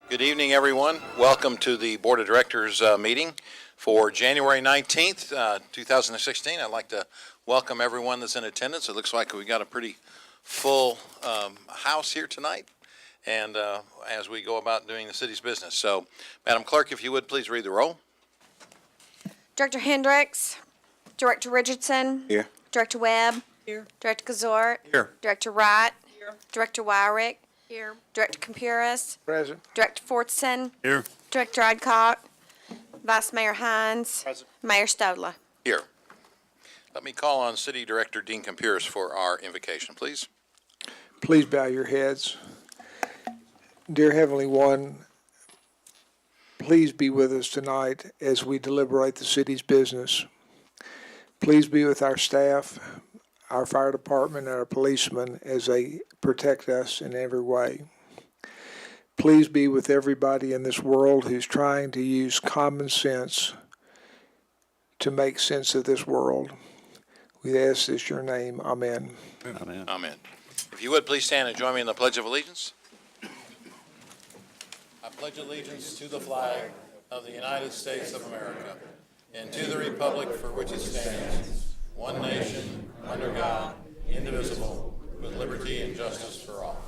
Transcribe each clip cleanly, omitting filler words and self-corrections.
Good evening, everyone. Welcome to the Board of Directors meeting for January 19th, 2016. I'd like to welcome everyone that's in attendance. It looks like we got a pretty full house here tonight, and as we go about doing the city's business. So, Madam Clerk, if you would, please read the roll. Director Hendricks, Director Richardson. Here. Director Webb. Here. Director Kazort. Here. Director Wright. Here. Director Wyrick. Here. Director Compuris. Present. Director Fortson. Here. Director Adcock. Vice Mayor Hines. Present. Mayor Stodler. Here. Let me call on City Director Dean Compuris for our invocation, please. Please bow your heads. Dear Heavenly One, please be with us tonight as we deliberate the city's business. Please be with our staff, our fire department, and our policemen as they protect us in every way. Please be with everybody in this world who's trying to use common sense to make sense of this world. We ask this in your name. Amen. Amen. Amen. If you would, please stand and join me in the Pledge of Allegiance. I pledge allegiance to the flag of the United States of America and to the republic for which it stands, one nation, under God, indivisible, with liberty and justice for all.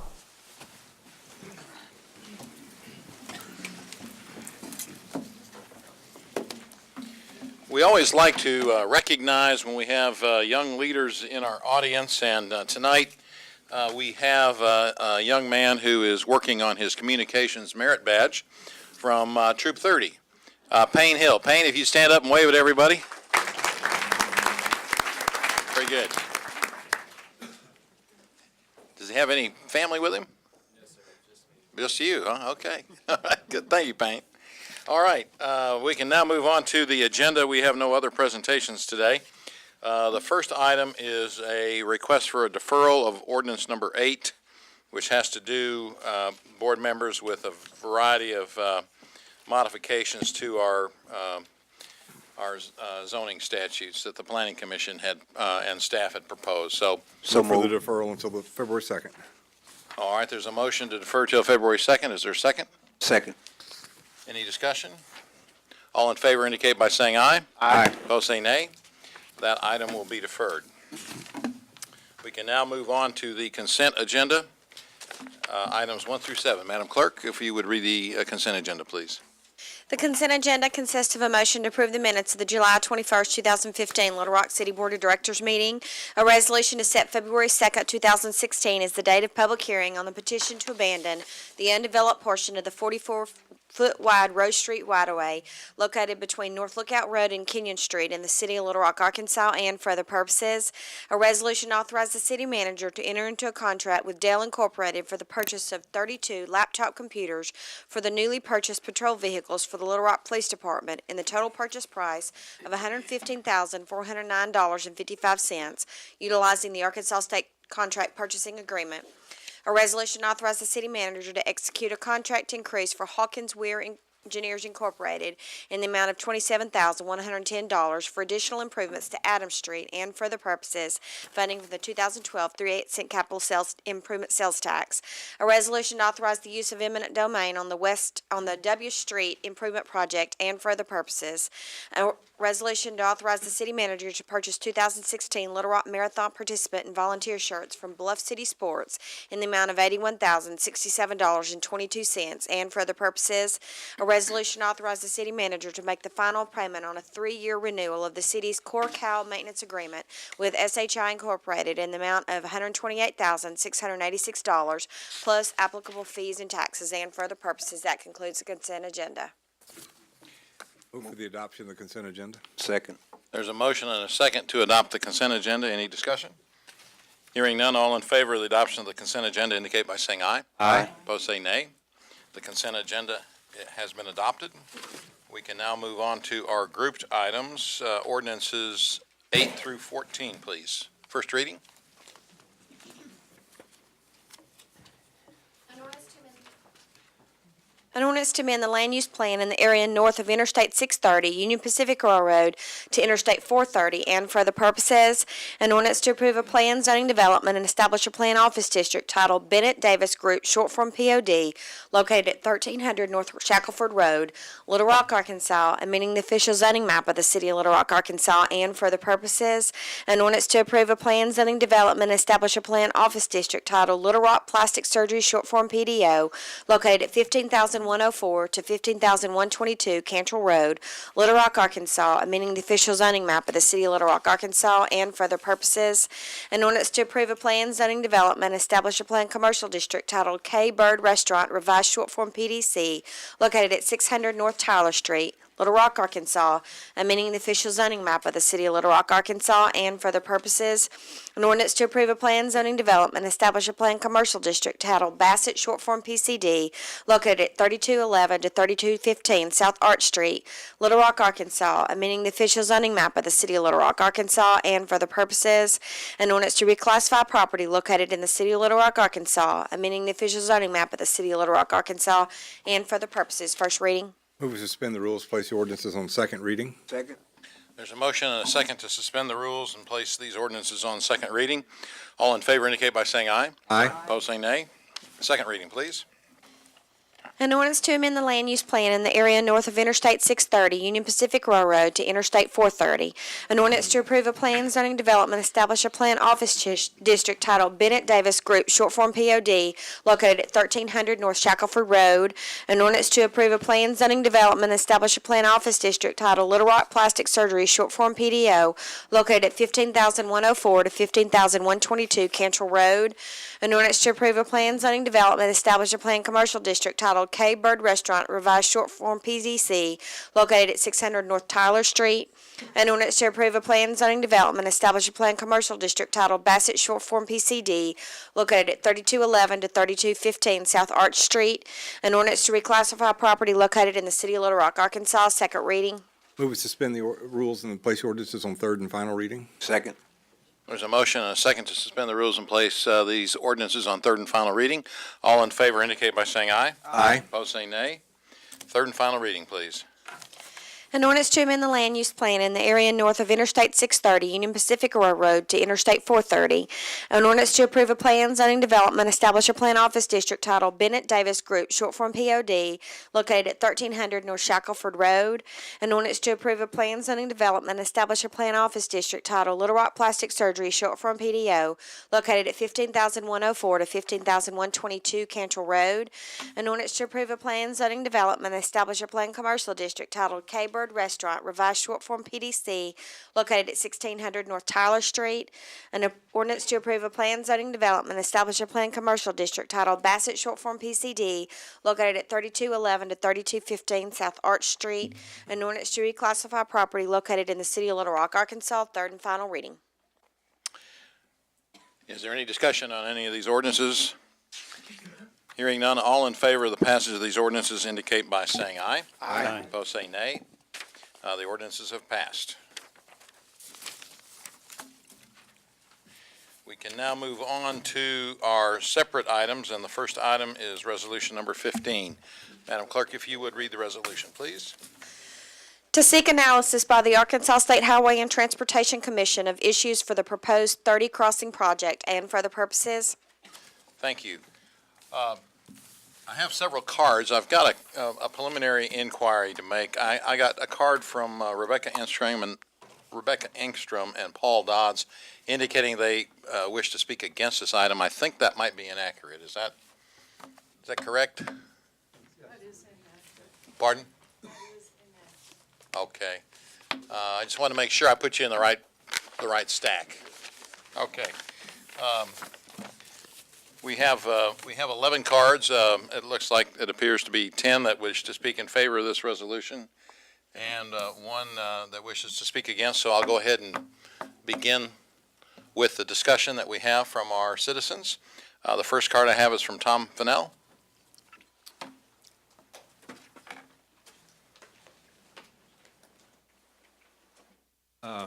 We always like to recognize when we have young leaders in our audience, and tonight we have a young man who is working on his communications merit badge from Troop 30, Payne Hill. Payne, if you stand up and wave at everybody. Very good. Does he have any family with him? Yes, sir. Just me. Just you, huh? Okay. All right. Good. Thank you, Payne. All right. We can now move on to the agenda. We have no other presentations today. The first item is a request for a deferral of ordinance number 8, which has to do, board members, with a variety of modifications to our zoning statutes that the Planning Commission had and staff had proposed. So So for the deferral until the February 2nd. all right, there's a motion to defer till February 2nd. Is there a second? Second. Any discussion? All in favor indicate by saying aye. Aye. Opposed say nay. That item will be deferred. We can now move on to the consent agenda, items 1 through 7. Madam Clerk, if you would read the consent agenda, please. The consent agenda consists of a motion to approve the minutes of the July 21st, 2015 Little Rock City Board of Directors meeting, a resolution to set February 2nd, 2016 as the date of public hearing on the petition to abandon the undeveloped portion of the 44-foot-wide Rose Street right-of-way located between North Lookout Road and Kenyon Street in the city of Little Rock, Arkansas, and for other purposes. A resolution authorized the city manager to enter into a contract with Dell Incorporated for the purchase of 32 laptop computers for the newly purchased patrol vehicles for the Little Rock Police Department in the total purchase price of $115,409.55, utilizing the Arkansas State Contract Purchasing Agreement. A resolution authorized the city manager to execute a contract increase for Hawkins Weir Engineers Incorporated in the amount of $27,110 for additional improvements to Adams Street and for other purposes, funding for the 2012 3/8 capital sales improvement sales tax. A resolution authorized the use of eminent domain on the W Street improvement project and for other purposes. A resolution to authorize the city manager to purchase 2016 Little Rock Marathon participant and volunteer shirts from Bluff City Sports in the amount of $81,067.22 and for other purposes. A resolution authorized the city manager to make the final payment on a 3-year renewal of the city's core cow maintenance agreement with SHI Incorporated in the amount of $128,686 plus applicable fees and taxes and for other purposes. That concludes the consent agenda. Move for the adoption of the consent agenda. Second. There's a motion and a second to adopt the consent agenda. Any discussion? Hearing none, all in favor of the adoption of the consent agenda indicate by saying aye. Aye. Opposed say nay. The consent agenda has been adopted. We can now move on to our grouped items, ordinances 8 through 14, please. First reading. An ordinance to amend the land use plan in the area north of Interstate 630, Union Pacific Railroad, to Interstate 430, and for the purposes, an ordinance to approve a plan zoning development and establish a plan office district titled Bennett Davis Group, short form POD, located at 1300 North Shackelford Road, Little Rock, Arkansas, amending the official zoning map of the city of Little Rock, Arkansas, and for the purposes, an ordinance to approve a plan zoning development and establish a plan office district titled Little Rock Plastic Surgery, short form PDO, located at 15,104 to 15,122 Cantrell Road, Little Rock, Arkansas, amending the official zoning map of the city of Little Rock, Arkansas, and for other purposes, an ordinance to approve a plan zoning development, establish a planned commercial district titled K Bird Restaurant, revised short form PDC, located at 600 North Tyler Street, Little Rock, Arkansas, amending the official zoning map of the city of Little Rock, Arkansas, and for other purposes, an ordinance to approve a plan zoning development, establish a planned commercial district titled Bassett short form PCD, located at 3211 to 3215 South Arch Street, Little Rock, Arkansas, amending the official zoning map of the city of Little Rock, Arkansas, and for the purposes, an ordinance to reclassify property located in the city of Little Rock, Arkansas, amending the official zoning map of the city of Little Rock, Arkansas, and for the purposes. First reading. Move to suspend the rules, place the ordinances on second reading. Second. There's a motion and a second to suspend the rules and place these ordinances on second reading. All in favor indicate by saying aye. Aye. Opposed, say nay. Second reading, please. An ordinance to amend the land use plan in the area north of Interstate 630, Union Pacific Railroad, to Interstate 430. An ordinance to approve a plan zoning development, establish a plan office district titled Bennett Davis Group, short form POD, located at 1300 North Shackelford Road. An ordinance to approve a plan zoning development, establish a plan office district titled Little Rock Plastic Surgery, short form PDO, located at 15,104 to 15,122 Cantrell Road. An ordinance to approve a plan zoning development, establish a plan commercial district titled K Bird Restaurant, revised short form PZC, located at 600 North Tyler Street. An ordinance to approve a plan zoning development, establish a plan commercial district titled Bassett short form PCD, located at 3211 to 3215 South Arch Street. An ordinance to reclassify property located in the city of Little Rock, Arkansas. Second reading. Move to suspend the rules and place the ordinances on third and final reading. Second. There's a motion and a second to suspend the rules and place these ordinances on third and final reading. All in favor indicate by saying aye. Aye. Opposed, say nay. Third and final reading, please. An ordinance to amend the land use plan in the area north of Interstate 630, Union Pacific Railroad, to Interstate 430. An ordinance to approve a plan zoning development, establish a plan office district titled Bennett Davis Group, short form POD, located at 1300 North Shackelford Road. An ordinance to approve a plan zoning development, establish a plan office district titled Little Rock Plastic Surgery, short form PDO, located at 15,104 to 15,122 Cantrell Road. An ordinance to approve a plan zoning development, establish a plan commercial district titled K Bird Restaurant, revised short form PDC, located at 1600 North Tyler Street. An ordinance to approve a plan zoning development, establish a plan commercial district titled Bassett short form PCD, located at 3211 to 3215 South Arch Street. An ordinance to reclassify property located in the city of Little Rock, Arkansas. Third and final reading. Is there any discussion on any of these ordinances? Hearing none, all in favor of the passage of these ordinances indicate by saying aye. Aye. Opposed, say nay. The ordinances have passed. We can now move on to our separate items, and the first item is resolution number 15. Madam Clerk, if you would read the resolution, please. To seek analysis by the Arkansas State Highway and Transportation Commission of issues for the proposed 30 crossing project and for other purposes. Thank you. I have several cards. I've got a preliminary inquiry to make. I got a card from Rebecca Engstrom and Paul Dodds indicating they wish to speak against this item. I think that might be inaccurate. Is that correct? That is inaccurate. Pardon? That is inaccurate. Okay. I just want to make sure I put you in the right stack. Okay. We have 11 cards. It looks like it appears to be 10 that wish to speak in favor of this resolution, and one that wishes to speak against. So I'll go ahead and begin with the discussion that we have from our citizens. The first card I have is from Tom Fennell.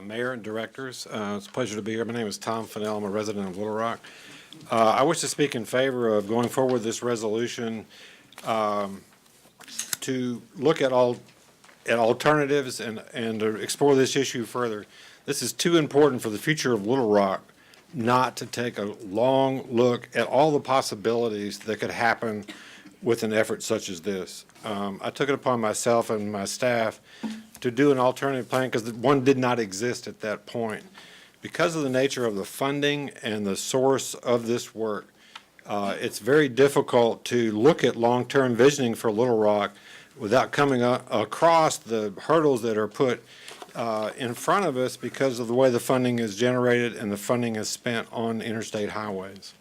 Mayor and directors, it's a pleasure to be here. My name is Tom Fennell. I'm a resident of Little Rock. I wish to speak in favor of going forward with this resolution. to look at alternatives and to explore this issue further. This is too important for the future of Little Rock not to take a long look at all the possibilities that could happen with an effort such as this. I took it upon myself and my staff to do an alternative plan because one did not exist at that point. Because of the nature of the funding and the source of this work, it's very difficult to look at long-term visioning for Little Rock without coming across the hurdles that are put in front of us because of the way the funding is generated and the funding is spent on interstate highways.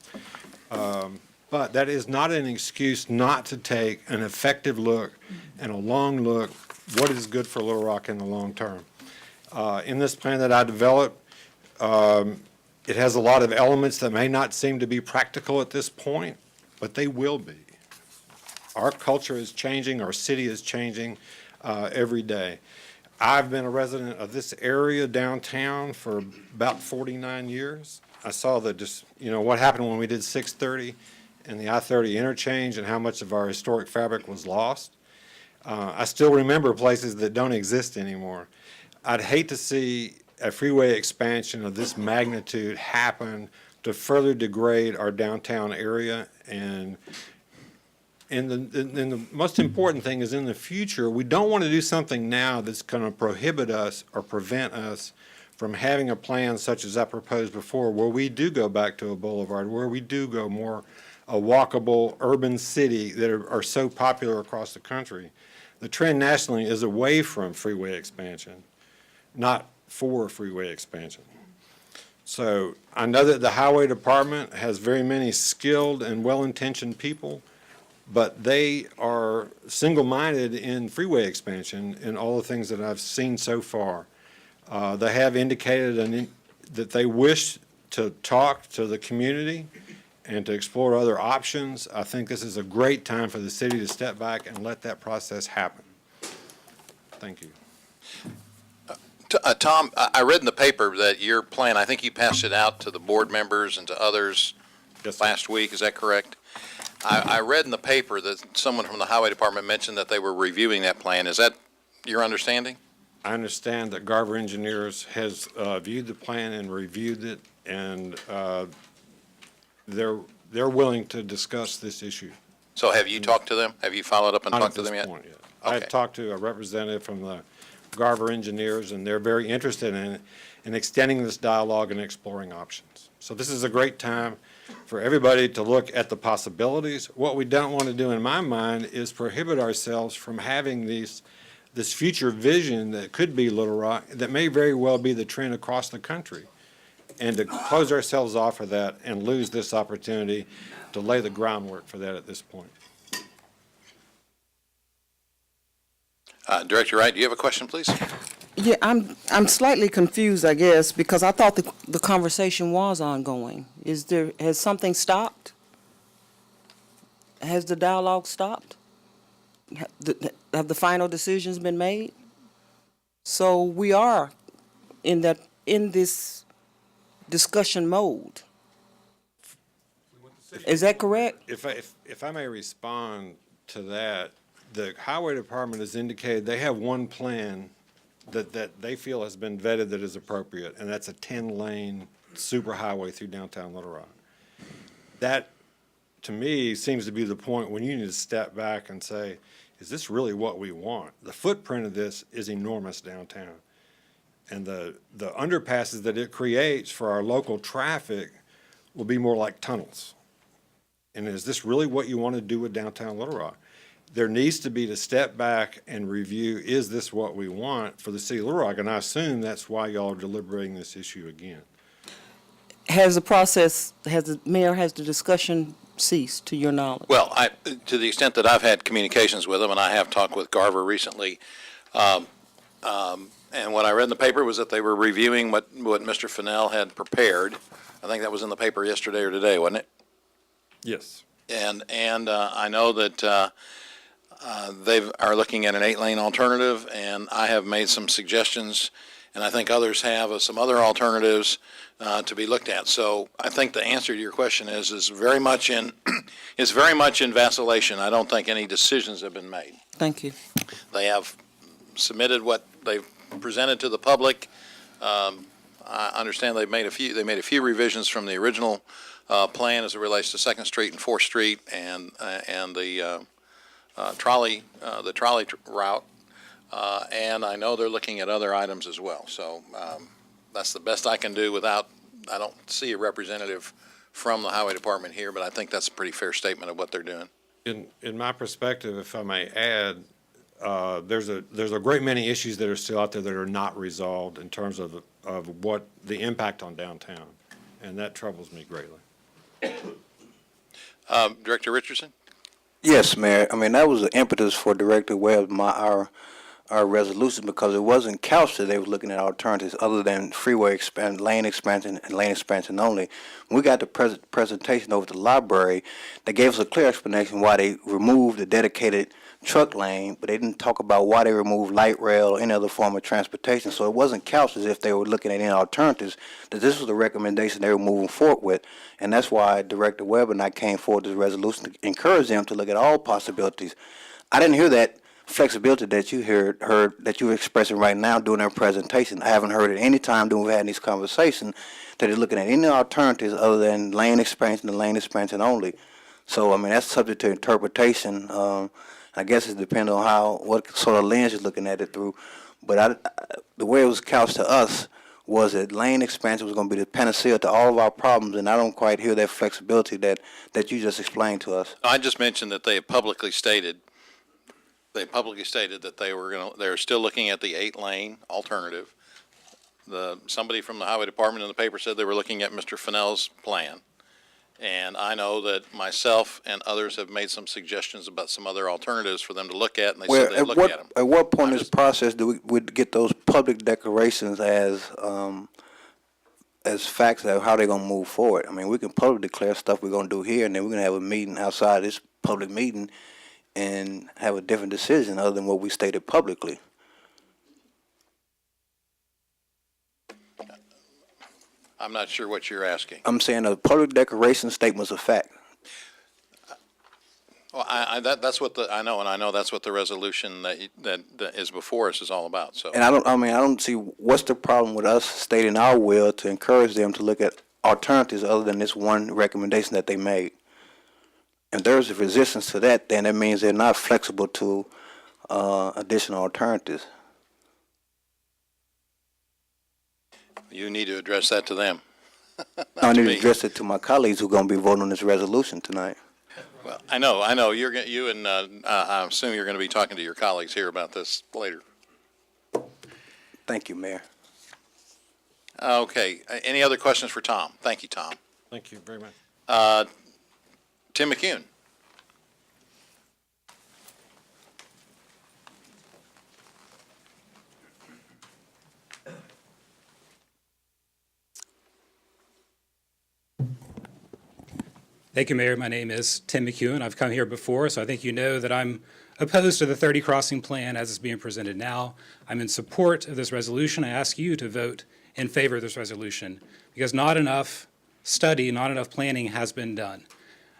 But that is not an excuse not to take an effective look and a long look, what is good for Little Rock in the long term. In this plan that I developed, it has a lot of elements that may not seem to be practical at this point, but they will be. Our culture is changing, our city is changing every day. I've been a resident of this area downtown for about 49 years. I saw what happened when we did 630 and the I-30 interchange and how much of our historic fabric was lost. I still remember places that don't exist anymore. I'd hate to see a freeway expansion of this magnitude happen to further degrade our downtown area. And the most important thing is in the future, we don't want to do something now that's going to prohibit us or prevent us from having a plan such as I proposed before, where we do go back to a boulevard, where we do go more a walkable urban city that are so popular across the country. The trend nationally is away from freeway expansion, not for freeway expansion. So I know that the highway department has very many skilled and well-intentioned people, but they are single-minded in freeway expansion in all the things that I've seen so far. They have indicated that they wish to talk to the community and to explore other options. I think this is a great time for the city to step back and let that process happen. Thank you. Tom, I read in the paper that your plan, I think you passed it out to the board members and to others Yes, sir. last week, is that correct? I read in the paper that someone from the highway department mentioned that they were reviewing that plan. Is that your understanding? I understand that Garver Engineers has viewed the plan and reviewed it, and they're willing to discuss this issue. So have you talked to them? Have you followed up and Not talked at to this them yet? point yet. I have Okay. talked to a representative from the Garver Engineers, and they're very interested in extending this dialogue and exploring options. So this is a great time for everybody to look at the possibilities. What we don't want to do, in my mind, is prohibit ourselves from having this future vision that could be Little Rock, that may very well be the trend across the country, and to close ourselves off of that and lose this opportunity to lay the groundwork for that at this point. Director Wright, do you have a question, please? Yeah, I'm slightly confused, I guess, because I thought the conversation was ongoing. Has something stopped? Has the dialogue stopped? Have the final decisions been made? So we are in this discussion mode. Is that correct? If I may respond to that, the highway department has indicated they have one plan that they feel has been vetted that is appropriate, and that's a 10-lane superhighway through downtown Little Rock. That, to me, seems to be the point when you need to step back and say, is this really what we want? The footprint of this is enormous downtown. And the underpasses that it creates for our local traffic will be more like tunnels. And is this really what you want to do with downtown Little Rock? There needs to be to step back and review, is this what we want for the city of Little Rock? And I assume that's why y'all are deliberating this issue again. Has the discussion ceased, to your knowledge? Well, to the extent that I've had communications with them, and I have talked with Garver recently, and what I read in the paper was that they were reviewing what Mr. Fennell had prepared. I think that was in the paper yesterday or today, wasn't it? Yes. And I know that they are looking at an 8-lane alternative, and I have made some suggestions, and I think others have of some other alternatives to be looked at. So I think the answer to your question is very much in is very much in vacillation. I don't think any decisions have been made. Thank you. They have submitted what they've presented to the public. I understand they made a few revisions from the original plan as it relates to Second Street and Fourth Street and the trolley route. And I know they're looking at other items as well. So that's the best I can do I don't see a representative from the Highway Department here, but I think that's a pretty fair statement of what they're doing. In my perspective, if I may add, there's a great many issues that are still out there that are not resolved in terms of what the impact on downtown, and that troubles me greatly. Director Richardson? Yes, Mayor. I mean, that was the impetus for Director Webb, our resolution, because it wasn't couched that they were looking at alternatives other than lane expansion and lane expansion only. When we got the presentation over at the library, they gave us a clear explanation why they removed the dedicated truck lane, but they didn't talk about why they removed light rail or any other form of transportation. So it wasn't couched as if they were looking at any alternatives, that this was the recommendation they were moving forward with. And that's why Director Webb and I came forward with this resolution to encourage them to look at all possibilities. I didn't hear that flexibility that you heard that you were expressing right now during their presentation. I haven't heard it any time during we've had these conversations that they're looking at any alternatives other than lane expansion and lane expansion only. So I mean, that's subject to interpretation. I guess it depends on what sort of lens you're looking at it through. But the way it was couched to us was that lane expansion was going to be the panacea to all of our problems, and I don't quite hear that flexibility that you just explained to us. I just mentioned that they publicly stated that they're still looking at the 8-lane alternative. Somebody from the Highway Department in the paper said they were looking at Mr. Fennell's plan. And I know that myself and others have made some suggestions about some other alternatives for them to look at, and they said they'd look at them. At what point in this process do we get those public declarations as facts of how they're going to move forward? I mean, we can publicly declare stuff we're going to do here, and then we're going to have a meeting outside this public meeting and have a different decision other than what we stated publicly. I'm not sure what you're asking. I'm saying a public declaration statement's a fact. Well, that's what I know that's what the resolution that is before us is all about, so. And I don't see what's the problem with us stating our will to encourage them to look at alternatives other than this one recommendation that they made. If there's a resistance to that, then that means they're not flexible to additional alternatives. You need to address that to them. I need me. to address it to my colleagues who are going to be voting on this resolution tonight. Well, I know. I assume you're going to be talking to your colleagues here about this later. Thank you, Mayor. Okay. Any other questions for Tom? Thank you, Tom. Thank you very much. Tim McCune. Thank you, Mayor. My name is Tim McEwen. I've come here before, so I think you know that I'm opposed to the 30 crossing plan as it's being presented now. I'm in support of this resolution. I ask you to vote in favor of this resolution because not enough study, not enough planning has been done.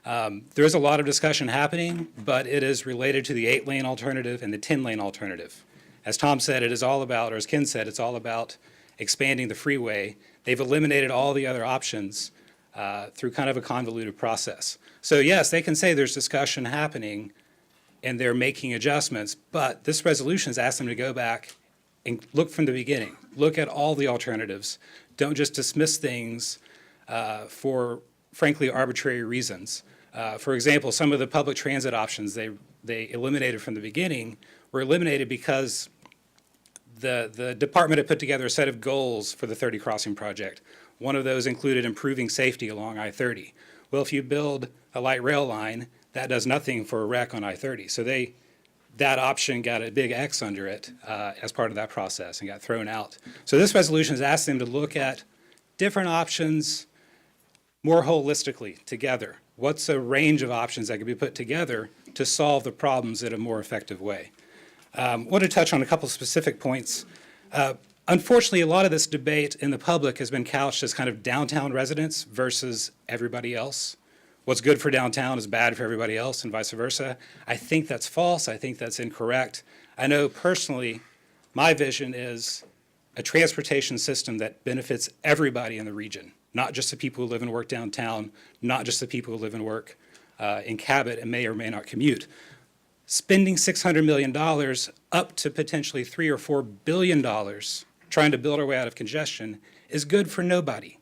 There is a lot of discussion happening, but it is related to the 8-lane alternative and the 10-lane alternative. As Tom said, it is all about, or as Ken said, it's all about expanding the freeway. They've eliminated all the other options through kind of a convoluted process. So yes, they can say there's discussion happening and they're making adjustments, but this resolution has asked them to go back and look from the beginning. Look at all the alternatives. Don't just dismiss things for frankly arbitrary reasons. For example, some of the public transit options they eliminated from the beginning were eliminated because the department had put together a set of goals for the 30 crossing project. One of those included improving safety along I-30. Well, if you build a light rail line, that does nothing for a wreck on I-30. So that option got a big X under it as part of that process and got thrown out. So this resolution has asked them to look at different options more holistically together. What's a range of options that could be put together to solve the problems in a more effective way? I want to touch on a couple specific points. Unfortunately, a lot of this debate in the public has been couched as kind of downtown residents versus everybody else. what's good for downtown is bad for everybody else and vice versa. I think that's false. I think that's incorrect. I know personally, my vision is a transportation system that benefits everybody in the region, not just the people who live and work downtown, not just the people who live and work in Cabot and may or may not commute. Spending $600 million up to potentially $3 or $4 billion trying to build our way out of congestion is good for nobody.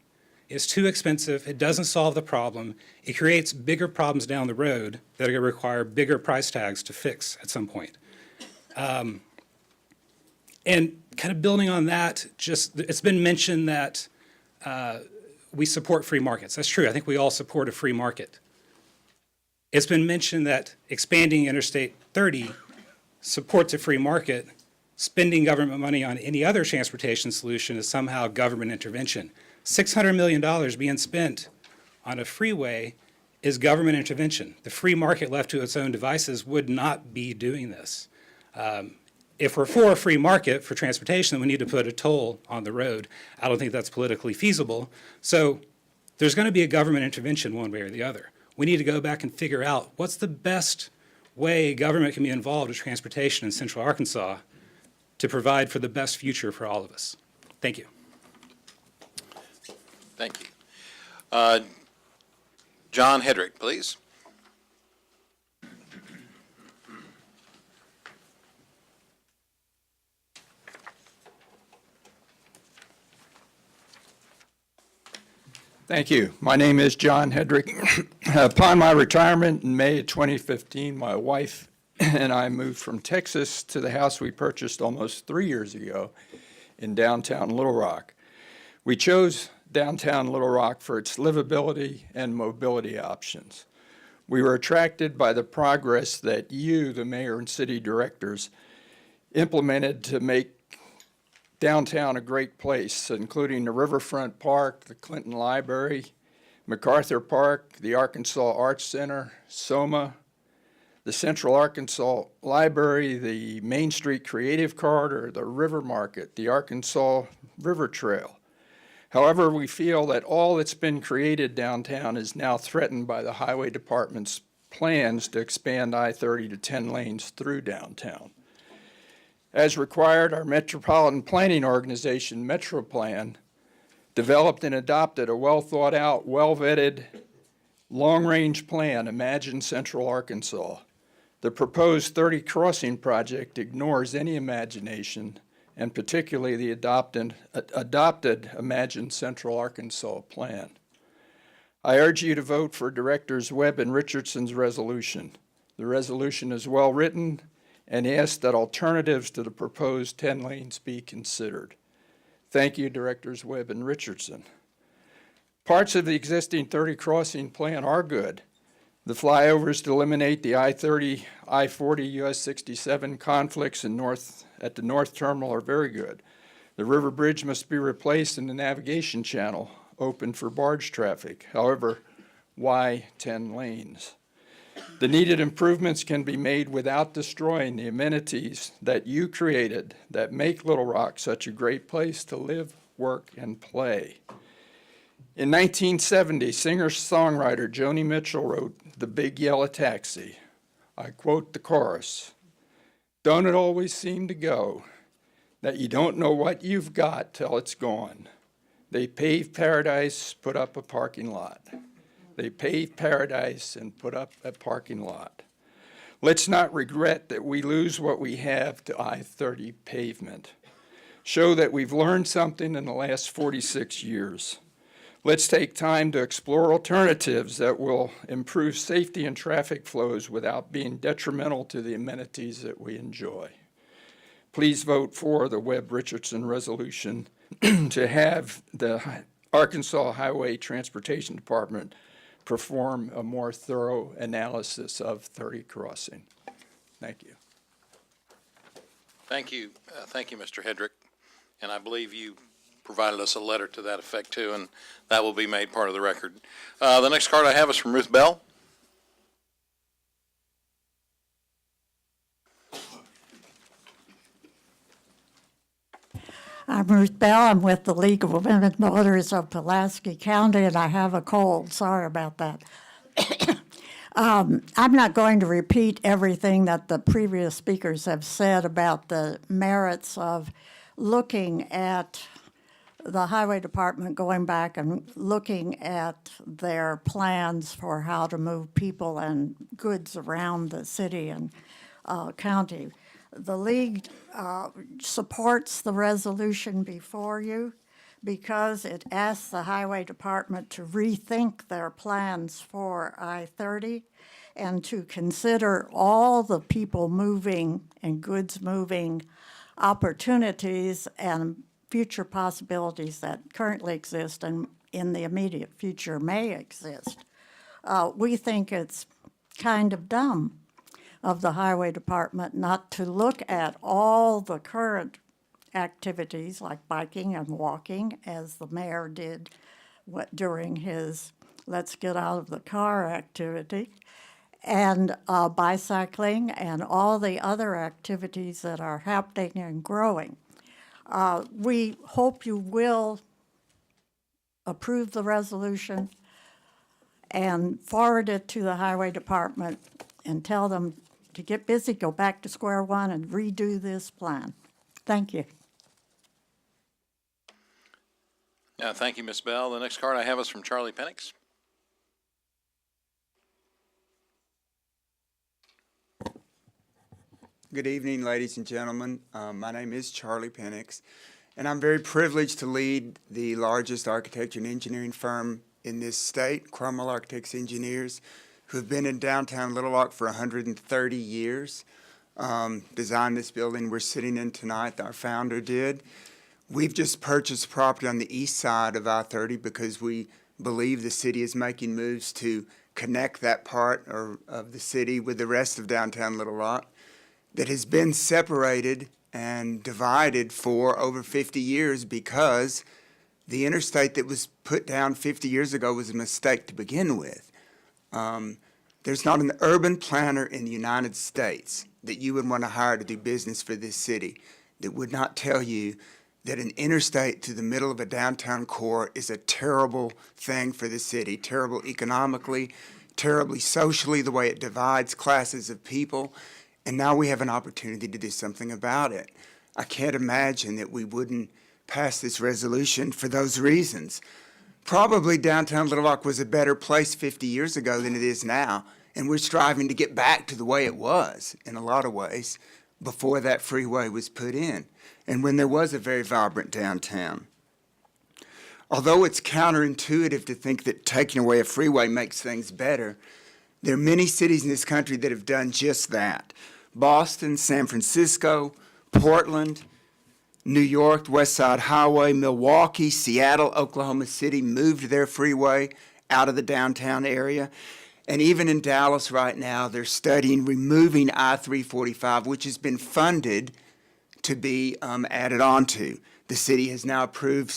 It's too expensive. It doesn't solve the problem. It creates bigger problems down the road that are going to require bigger price tags to fix at some point. And kind of building on that, it's been mentioned that we support free markets. That's true. I think we all support a free market. It's been mentioned that expanding Interstate 30 supports a free market. Spending government money on any other transportation solution is somehow government intervention. $600 million being spent on a freeway is government intervention. The free market left to its own devices would not be doing this. If we're for a free market for transportation, then we need to put a toll on the road. I don't think that's politically feasible. So there's going to be a government intervention one way or the other. We need to go back and figure out what's the best way government can be involved with transportation in Central Arkansas to provide for the best future for all of us. Thank you. Thank you. John Hedrick, please. Thank you. My name is John Hedrick. Upon my retirement in May of 2015, my wife and I moved from Texas to the house we purchased almost 3 years ago in downtown Little Rock. We chose downtown Little Rock for its livability and mobility options. We were attracted by the progress that you, the mayor and city directors, implemented to make downtown a great place, including the Riverfront Park, the Clinton Library, MacArthur Park, the Arkansas Arts Center, SOMA, the Central Arkansas Library, the Main Street Creative Corridor, the River Market, the Arkansas River Trail. However, we feel that all that's been created downtown is now threatened by the Highway Department's plans to expand I-30 to 10 lanes through downtown. As required, our Metropolitan Planning Organization, MetroPlan, developed and adopted a well-thought-out, well-vetted, long-range plan, Imagine Central Arkansas. The proposed 30 Crossing project ignores any imagination, and particularly the adopted Imagine Central Arkansas plan. I urge you to vote for Directors Webb and Richardson's resolution. The resolution is well-written and asks that alternatives to the proposed 10 lanes be considered. Thank you, Directors Webb and Richardson. Parts of the existing 30 Crossing plan are good. The flyovers to eliminate the I-30, I-40, US 67 conflicts at the north terminal are very good. The river bridge must be replaced and the navigation channel open for barge traffic. However, why 10 lanes? The needed improvements can be made without destroying the amenities that you created that make Little Rock such a great place to live, work, and play. In 1970, singer-songwriter Joni Mitchell wrote The Big Yellow Taxi. I quote the chorus, "Don't it always seem to go that you don't know what you've got till it's gone? They paved paradise, put up a parking lot. They paved paradise and put up a parking lot. Let's not regret that we lose what we have to I-30 pavement. Show that we've learned something in the last 46 years. Let's take time to explore alternatives that will improve safety and traffic flows without being detrimental to the amenities that we enjoy. Please vote for the Webb-Richardson resolution to have the Arkansas Highway Transportation Department perform a more thorough analysis of 30 Crossing. Thank you. Thank you. Thank you, Mr. Hedrick. And I believe you provided us a letter to that effect too, and that will be made part of the record. The next card I have is from Ruth Bell. I'm Ruth Bell. I'm with the League of Women Voters of Pulaski County, and I have a cold. Sorry about that. I'm not going to repeat everything that the previous speakers have said about the merits of looking at the highway department going back and looking at their plans for how to move people and goods around the city and county. The league supports the resolution before you because it asks the highway department to rethink their plans for I-30 and to consider all the people moving and goods moving opportunities and future possibilities that currently exist and in the immediate future may exist. We think it's kind of dumb of the highway department not to look at all the current activities like biking and walking, as the mayor did during his let's get out of the car activity, and bicycling and all the other activities that are happening and growing. We hope you will approve the resolution and forward it to the highway department and tell them to get busy, go back to square one and redo this plan. Thank you. Yeah, thank you, Ms. Bell. The next card I have is from Charlie Penix. Good evening, ladies and gentlemen. My name is Charlie Penix, and I'm very privileged to lead the largest architecture and engineering firm in this state, Cromwell Architects Engineers, who have been in downtown Little Rock for 130 years. Designed this building we're sitting in tonight, our founder did. We've just purchased property on the east side of I-30 because we believe the city is making moves to connect that part of the city with the rest of downtown Little Rock that has been separated and divided for over 50 years because the interstate that was put down 50 years ago was a mistake to begin with. There's not an urban planner in the United States that you would want to hire to do business for this city that would not tell you that an interstate through the middle of a downtown core is a terrible thing for the city, terrible economically, terribly socially, the way it divides classes of people, and now we have an opportunity to do something about it. I can't imagine that we wouldn't pass this resolution for those reasons. Probably downtown Little Rock was a better place 50 years ago than it is now, and we're striving to get back to the way it was in a lot of ways before that freeway was put in, and when there was a very vibrant downtown. Although it's counterintuitive to think that taking away a freeway makes things better, there are many cities in this country that have done just that. Boston, San Francisco, Portland, New York, West Side Highway, Milwaukee, Seattle, Oklahoma City moved their freeway out of the downtown area. And even in Dallas right now, they're studying removing I-345, which has been funded to be added onto. The city has now approved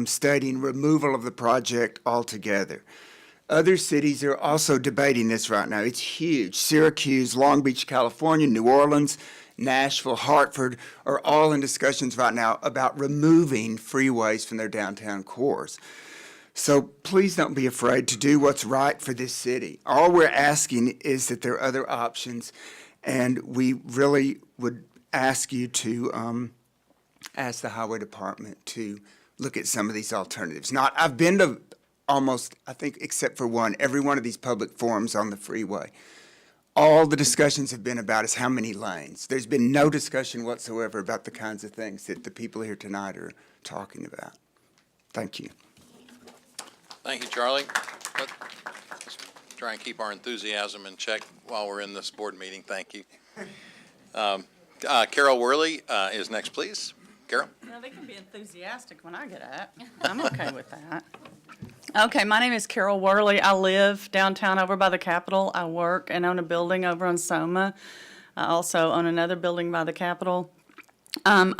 studying removal of the project altogether. Other cities are also debating this right now. It's huge. Syracuse, Long Beach, California, New Orleans, Nashville, Hartford are all in discussions right now about removing freeways from their downtown cores. So please don't be afraid to do what's right for this city. All we're asking is that there are other options, and we really would ask you to ask the highway department to look at some of these alternatives. I've been to almost, I think, except for one, every one of these public forums on the freeway. All the discussions have been about is how many lanes. There's been no discussion whatsoever about the kinds of things that the people here tonight are talking about. Thank you. Thank you, Charlie. Let's try and keep our enthusiasm in check while we're in this board meeting. Thank you. Carol Worley is next, please. Carol? Well, they can be enthusiastic when I get up. I'm okay with that. Okay, my name is Carol Worley. I live downtown over by the Capitol. I work and own a building over on Soma. I also own another building by the Capitol. I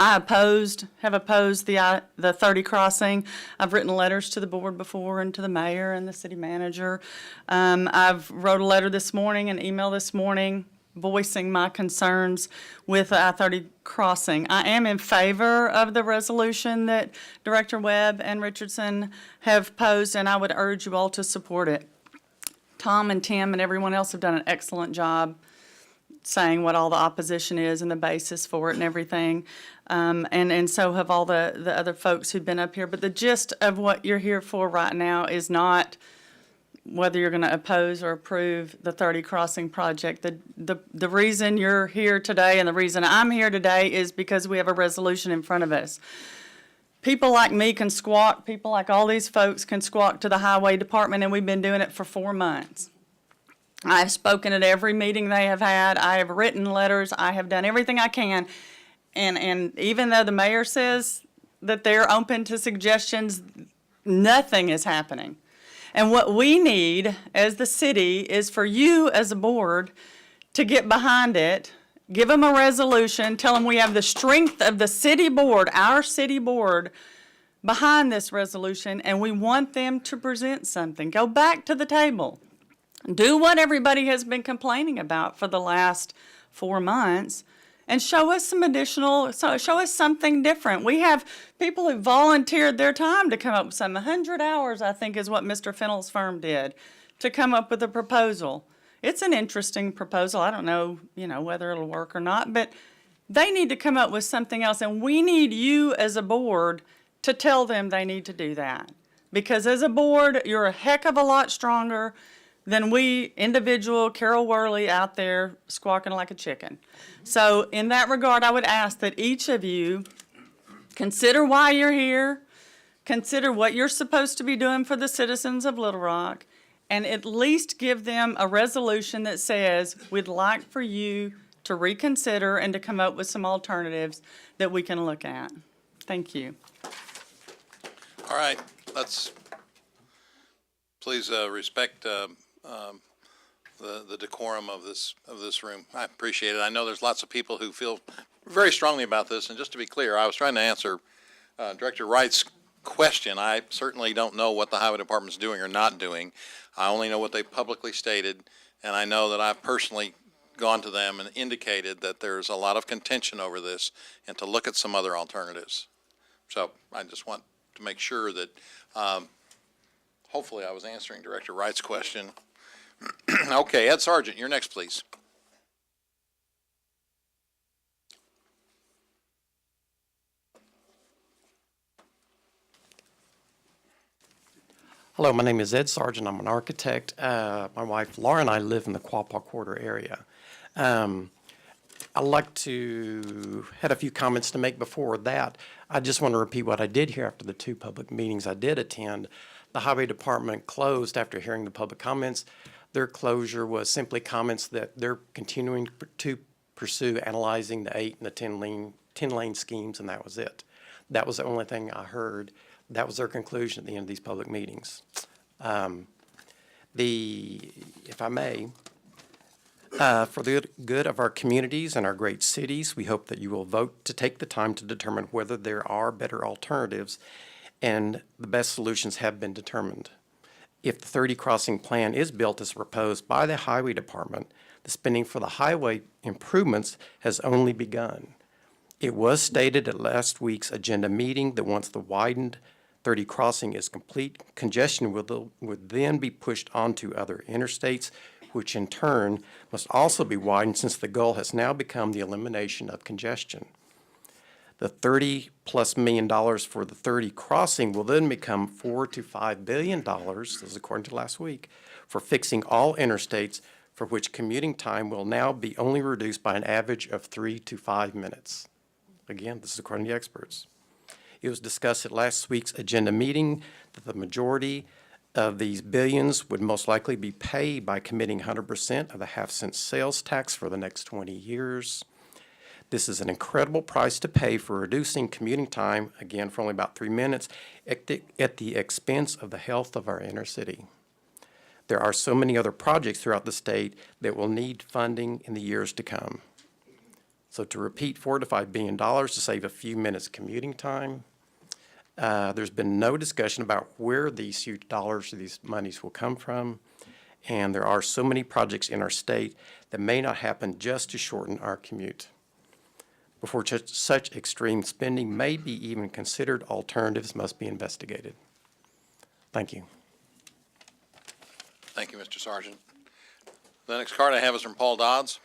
have opposed the 30 crossing. I've written letters to the board before and to the mayor and the city manager. I've wrote a letter this morning, an email this morning, voicing my concerns with the I-30 crossing. I am in favor of the resolution that Director Webb and Richardson have posed, and I would urge you all to support it. Tom and Tim and everyone else have done an excellent job saying what all the opposition is and the basis for it and everything. And so have all the other folks who've been up here. But the gist of what you're here for right now is not whether you're going to oppose or approve the 30 Crossing project. The reason you're here today and the reason I'm here today is because we have a resolution in front of us. People like me can squawk, people like all these folks can squawk to the highway department, and we've been doing it for 4 months. I've spoken at every meeting they have had. I have written letters. I have done everything I can. And even though the mayor says that they're open to suggestions, nothing is happening. And what we need as the city is for you as a board to get behind it, give them a resolution, tell them we have the strength of the city board, our city board, behind this resolution, and we want them to present something. Go back to the table. Do what everybody has been complaining about for the last 4 months and show us show us something different. We have people who volunteered their time to come up with some 100 hours, I think is what Mr. Fennell's firm did, to come up with a proposal. It's an interesting proposal. I don't know, whether it'll work or not, but they need to come up with something else, and we need you as a board to tell them they need to do that. Because as a board, you're a heck of a lot stronger than we, individual Carol Worley out there squawking like a chicken. So in that regard, I would ask that each of you consider why you're here, consider what you're supposed to be doing for the citizens of Little Rock, and at least give them a resolution that says, we'd like for you to reconsider and to come up with some alternatives that we can look at. Thank you. All right, let's please respect the decorum of this room. I appreciate it. I know there's lots of people who feel very strongly about this, and just to be clear, I was trying to answer Director Wright's question. I certainly don't know what the highway department's doing or not doing. I only know what they publicly stated, and I know that I've personally gone to them and indicated that there's a lot of contention over this and to look at some other alternatives. So I just want to make sure that hopefully I was answering Director Wright's question. Okay, Ed Sargent, you're next, please. Hello, my name is Ed Sargent. I'm an architect. My wife Laura and I live in the Quapaw Quarter area. I'd like to had a few comments to make before that. I just want to repeat what I did here after the 2 public meetings I did attend. The highway department closed after hearing the public comments. Their closure was simply comments that they're continuing to pursue analyzing the 8 and the 10 lane schemes, and that was it. That was the only thing I heard. That was their conclusion at the end of these public meetings. If I may, for the good of our communities and our great cities, we hope that you will vote to take the time to determine whether there are better alternatives, and the best solutions have been determined. If the 30 Crossing plan is built as proposed by the Highway Department, the spending for the highway improvements has only begun. It was stated at last week's agenda meeting that once the widened 30 Crossing is complete, congestion would then be pushed onto other interstates, which in turn must also be widened since the goal has now become the elimination of congestion. The $30+ million for the 30 Crossing will then become $4 to $5 billion, this is according to last week, for fixing all interstates, for which commuting time will now be only reduced by an average of 3 to 5 minutes. Again, this is according to experts. It was discussed at last week's agenda meeting that the majority of these billions would most likely be paid by committing 100% of the half-cent sales tax for the next 20 years. This is an incredible price to pay for reducing commuting time, again, for only about 3 minutes, at the expense of the health of our inner city. There are so many other projects throughout the state that will need funding in the years to come. So to repeat, $4 to $5 billion to save a few minutes commuting time. There's been no discussion about where these huge dollars, these monies will come from. And there are so many projects in our state that may not happen just to shorten our commute. Before such extreme spending may be even considered, alternatives must be investigated. Thank you. Thank you, Mr. Sargent. The next card I have is from Paul Dodds.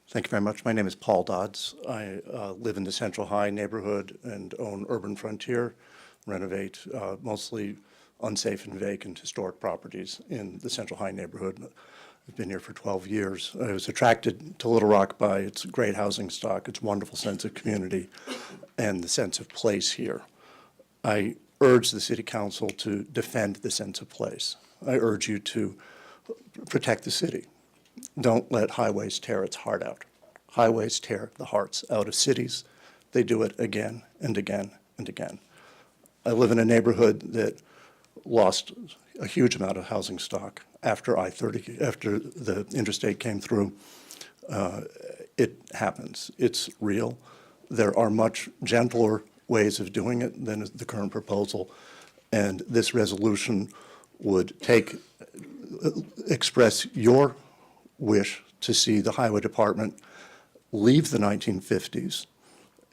Thank you very much. My name is Paul Dodds. I live in the Central High neighborhood and own Urban Frontier, renovate mostly unsafe and vacant historic properties in the Central High neighborhood. I've been here for 12 years. I was attracted to Little Rock by its great housing stock, its wonderful sense of community, and the sense of place here. I urge the City Council to defend the sense of place. I urge you to protect the city. Don't let highways tear its heart out. Highways tear the hearts out of cities. They do it again and again and again. I live in a neighborhood that lost a huge amount of housing stock after I-30, after the interstate came through. It happens. It's real. There are much gentler ways of doing it than the current proposal, and this resolution would express your wish to see the Highway Department leave the 1950s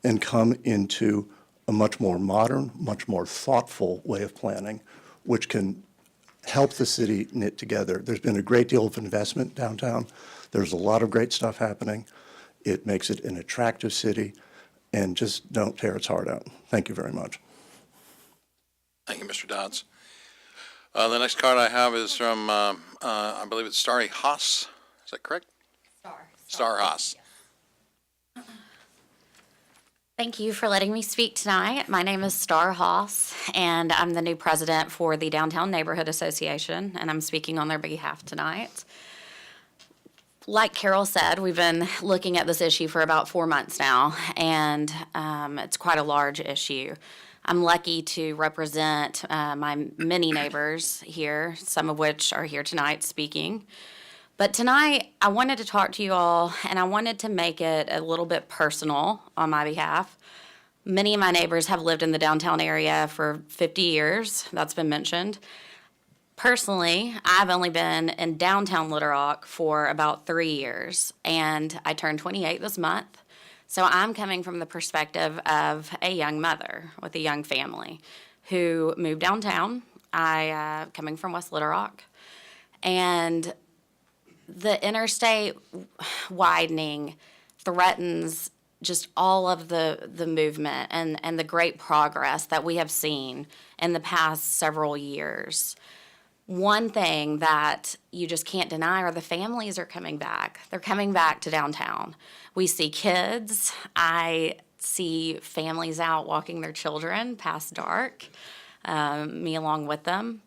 and come into a much more modern, much more thoughtful way of planning, which can help the city knit together. There's been a great deal of investment downtown. There's a lot of great stuff happening. It makes it an attractive city, and just don't tear its heart out. Thank you very much. Thank you, Mr. Dodds. The next card I have is from, I believe it's Starry Haas. Is that correct? Star Haas. Thank you for letting me speak tonight. My name is Star Haas, and I'm the new president for the Downtown Neighborhood Association, and I'm speaking on their behalf tonight. Like Carol said, we've been looking at this issue for about 4 months now, and it's quite a large issue. I'm lucky to represent my many neighbors here, some of which are here tonight speaking. But tonight, I wanted to talk to you all, and I wanted to make it a little bit personal on my behalf. Many of my neighbors have lived in the downtown area for 50 years. That's been mentioned. Personally, I've only been in downtown Little Rock for about 3 years, and I turned 28 this month. So I'm coming from the perspective of a young mother with a young family who moved downtown. Coming from West Little Rock. And the interstate widening threatens just all of the movement and the great progress that we have seen in the past several years. One thing that you just can't deny are the families are coming back. They're coming back to downtown. We see kids. I see families out walking their children past dark, me along with them.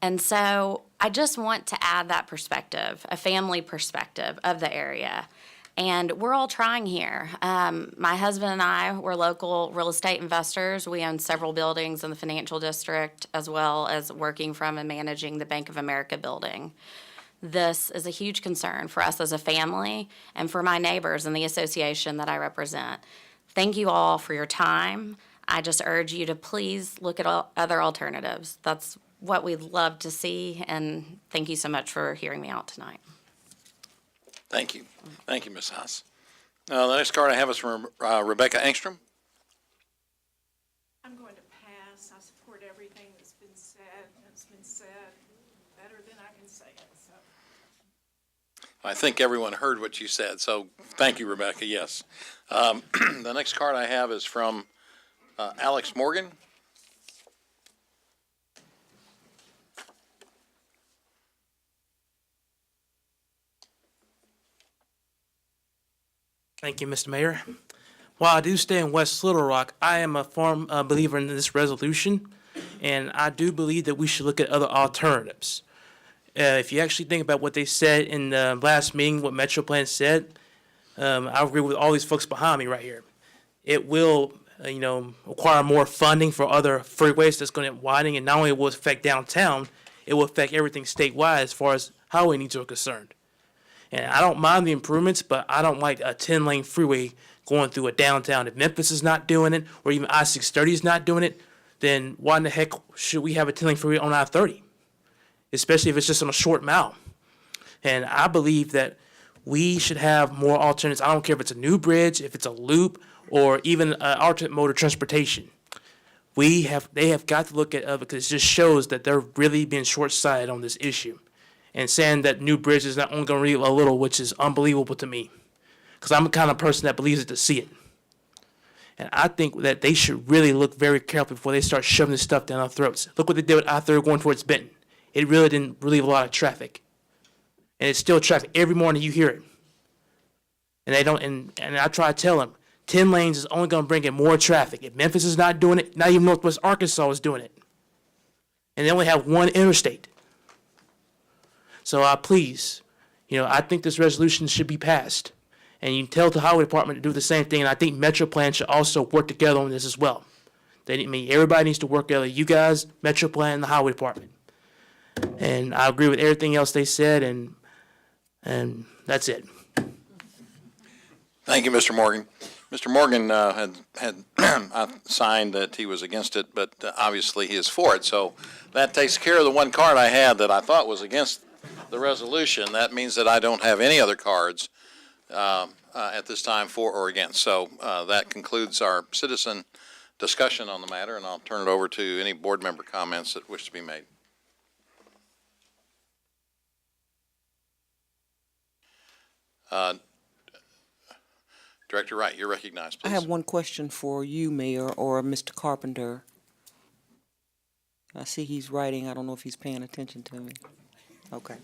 And so I just want to add that perspective, a family perspective of the area. And we're all trying here. My husband and I, we're local real estate investors. We own several buildings in the financial district, as well as working from and managing the Bank of America building. This is a huge concern for us as a family and for my neighbors in the association that I represent. Thank you all for your time. I just urge you to please look at other alternatives. That's what we'd love to see, and thank you so much for hearing me out tonight. Thank you. Thank you, Ms. Haas. The next card I have is from Rebecca Engstrom. I'm going to pass. I support everything that's been said. It's been said better than I can say it. So. I think everyone heard what you said, so thank you, Rebecca. Yes. The next card I have is from Alex Morgan. Thank you, Mr. Mayor. While I do stay in West Little Rock, I am a firm believer in this resolution, and I do believe that we should look at other alternatives. If you actually think about what they said in the last meeting, what Metro Plan said, I agree with all these folks behind me right here. It will, require more funding for other freeways that's going to widen, and not only will it affect downtown, it will affect everything statewide as far as highway needs are concerned. And I don't mind the improvements, but I don't like a 10-lane freeway going through a downtown. If Memphis is not doing it, or even I-630 is not doing it, then why in the heck should we have a 10-lane freeway on I-30? Especially if it's just on a short mile. And I believe that we should have more alternatives. I don't care if it's a new bridge, if it's a loop, or even alternate mode of transportation. They have got to look at other, because it just shows that they're really being short-sighted on this issue. And saying that new bridge is not only going to read a little, which is unbelievable to me. Because I'm the kind of person that believes it to see it. And I think that they should really look very carefully before they start shoving this stuff down our throats. Look what they did with I-30 going towards Benton. It really didn't relieve a lot of traffic. And it's still traffic. Every morning you hear it. And they don't, and I try to tell them, 10 lanes is only going to bring in more traffic. If Memphis is not doing it, not even Northwest Arkansas is doing it. And they only have one interstate. So please, I think this resolution should be passed. And you can tell the highway department to do the same thing. And I think Metro Plan should also work together on this as well. Everybody needs to work together. You guys, Metro Plan, and the highway department. And I agree with everything else they said, and that's it. Thank you, Mr. Morgan. Mr. Morgan had signed that he was against it, but obviously he is for it. So that takes care of the one card I had that I thought was against the resolution. That means that I don't have any other cards at this time for or against. So that concludes our citizen discussion on the matter, and I'll turn it over to any board member comments that wish to be made. Director Wright, you're recognized, please. I have one question for you, Mayor, or Mr. Carpenter. I see he's writing. I don't know if he's paying attention to me. Okay.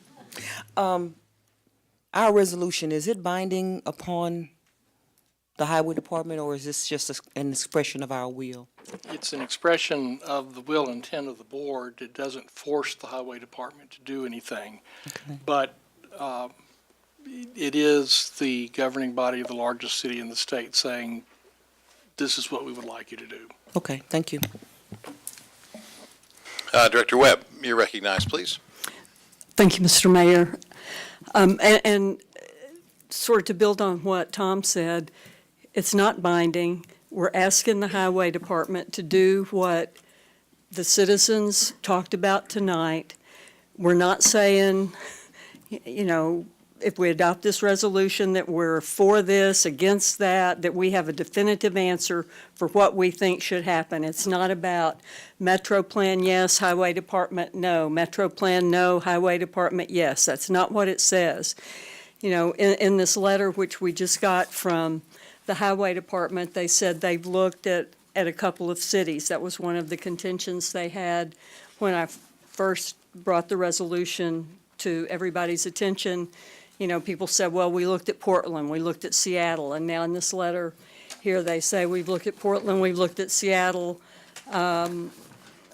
Our resolution, is it binding upon the Highway Department, or is this just an expression of our will? It's an expression of the will and intent of the board. It doesn't force the Highway Department to do anything. Okay. But it is the governing body of the largest city in the state saying, this is what we would like you to do. Okay, thank you. Director Webb, you're recognized, please. Thank you, Mr. Mayor. And sort of to build on what Tom said, it's not binding. We're asking the Highway Department to do what the citizens talked about tonight. We're not saying, if we adopt this resolution, that we're for this, against that, that we have a definitive answer for what we think should happen. It's not about Metro Plan, yes, Highway Department, no. Metro Plan, no, Highway Department, yes. That's not what it says. In this letter, which we just got from the Highway Department, they said they've looked at a couple of cities. That was one of the contentions they had when I first brought the resolution to everybody's attention. People said, well, we looked at Portland, we looked at Seattle, and now in this letter here they say we've looked at Portland, we've looked at Seattle,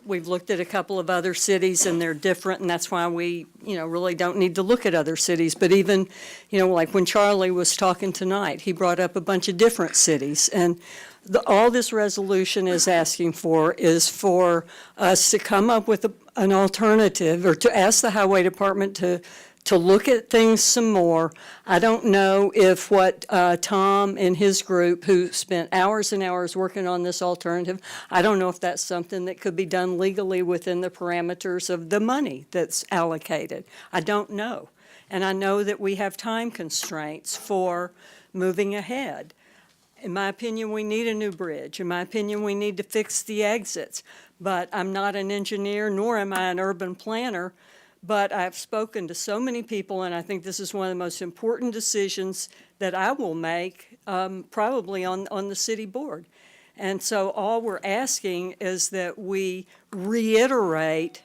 we've looked at a couple of other cities, and they're different, and that's why we, really don't need to look at other cities. But even, like when Charlie was talking tonight, he brought up a bunch of different cities, and all this resolution is asking for is for us to come up with an alternative, or to ask the Highway Department to look at things some more. I don't know if what Tom and his group, who spent hours and hours working on this alternative, I don't know if that's something that could be done legally within the parameters of the money that's allocated. I don't know. And I know that we have time constraints for moving ahead. In my opinion, we need a new bridge. In my opinion, we need to fix the exits. But I'm not an engineer, nor am I an urban planner. But I've spoken to so many people, and I think this is one of the most important decisions that I will make, probably on the city board. And so all we're asking is that we reiterate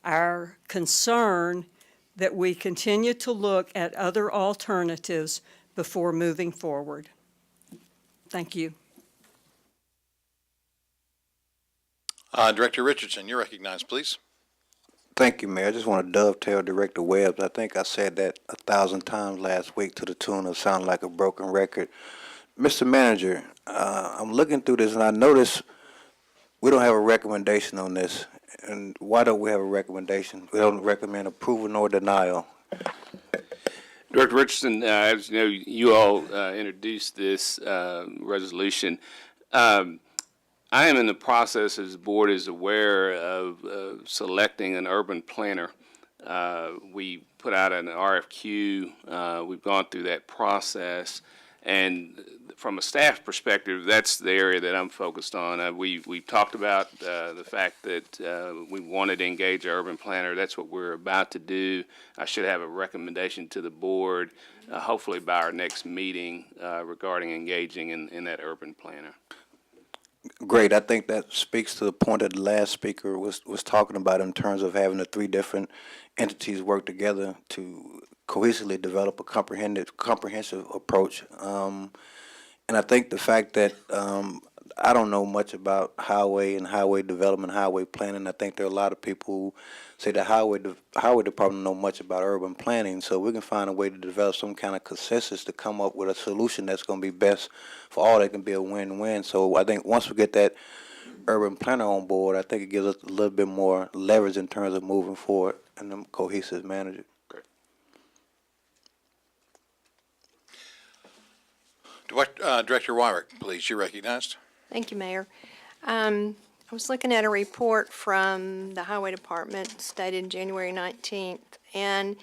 our concern that we continue to look at other alternatives before moving forward. Thank you. Director Richardson, you're recognized, please. Thank you, Mayor. I just want to dovetail Director Webb's. I think I said that 1,000 times last week to the tune of sound like a broken record. Mr. Manager, I'm looking through this and I notice we don't have a recommendation on this. And why don't we have a recommendation? We don't recommend approval nor denial. Director Richardson, as you know, you all introduced this resolution. I am in the process, as the board is aware, of selecting an urban planner We put out an RFQ. We've gone through that process. And from a staff perspective, that's the area that I'm focused on. We've talked about the fact that we wanted to engage our urban planner. That's what we're about to do. I should have a recommendation to the board, hopefully by our next meeting, regarding engaging in that urban planner. Great. I think that speaks to the point that the last speaker was talking about in terms of having the three different entities work together to cohesively develop a comprehensive approach. And I think the fact that I don't know much about highway and highway development, highway planning. I think there are a lot of people who say the highway department know much about urban planning. So we can find a way to develop some kind of consensus to come up with a solution that's going to be best for all. That can be a win-win. So I think once we get that urban planner on board, I think it gives us a little bit more leverage in terms of moving forward in a cohesive manner. Director Wyrick, please, you're recognized. Thank you, Mayor. I was looking at a report from the Highway Department stated January 19th, and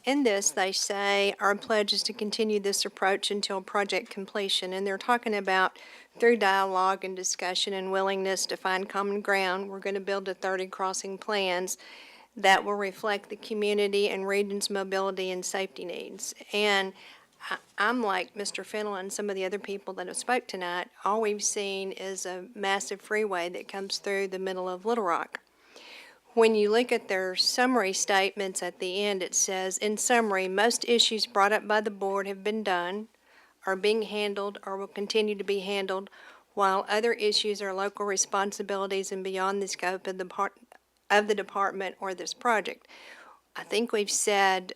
in this, they say, our pledge is to continue this approach until project completion, and they're talking about through dialogue and discussion and willingness to find common ground, we're going to build 30 crossing plans that will reflect the community and region's mobility and safety needs. And I'm like Mr. Fennell and some of the other people that have spoke tonight. All we've seen is a massive freeway that comes through the middle of Little Rock. When you look at their summary statements at the end, it says, in summary, most issues brought up by the board have been done, are being handled, or will continue to be handled, while other issues are local responsibilities and beyond the scope of the department or this project. I think we've said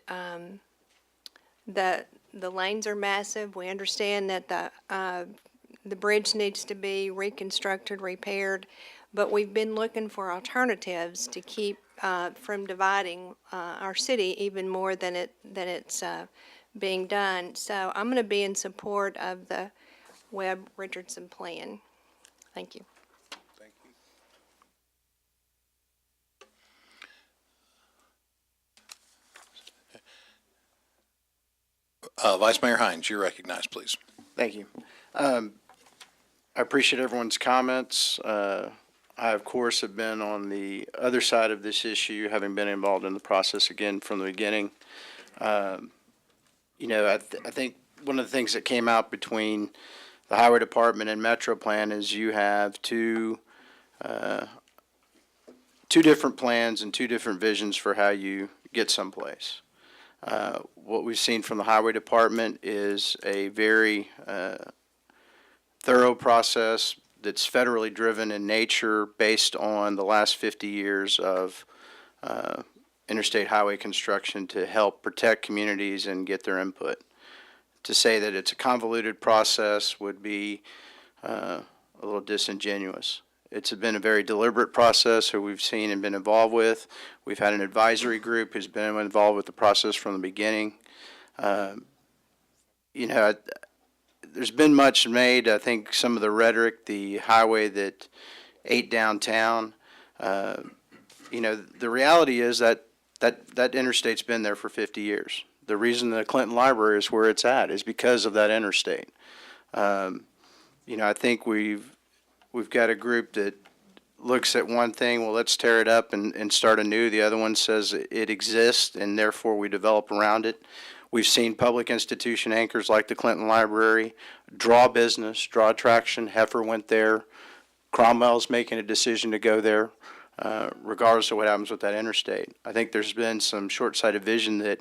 that the lanes are massive. We understand that the bridge needs to be reconstructed, repaired, but we've been looking for alternatives to keep from dividing our city even more than it's being done. So I'm going to be in support of the Webb-Richardson plan. Thank you. Vice Mayor Hines, you're recognized, please. Thank you. I appreciate everyone's comments. I, of course, have been on the other side of this issue, having been involved in the process again from the beginning. You know, I think one of the things that came out between the Highway Department and Metro Plan is you have two different plans and two different visions for how you get someplace. What we've seen from the Highway Department is a very thorough process that's federally driven in nature based on the last 50 years of interstate highway construction to help protect communities and get their input. To say that it's a convoluted process would be a little disingenuous. It's been a very deliberate process that we've seen and been involved with. We've had an advisory group who's been involved with the process from the beginning. You know, there's been much made. I think some of the rhetoric, the highway that ate downtown, you know, the reality is that interstate's been there for 50 years. The reason the Clinton Library is where it's at is because of that interstate. You know, I think we've got a group that looks at one thing, well, let's tear it up and start anew. The other one says it exists, and therefore we develop around it. We've seen public institution anchors like the Clinton Library draw business, draw attraction. Heifer went there. Cromwell's making a decision to go there, regardless of what happens with that interstate. I think there's been some short-sighted vision that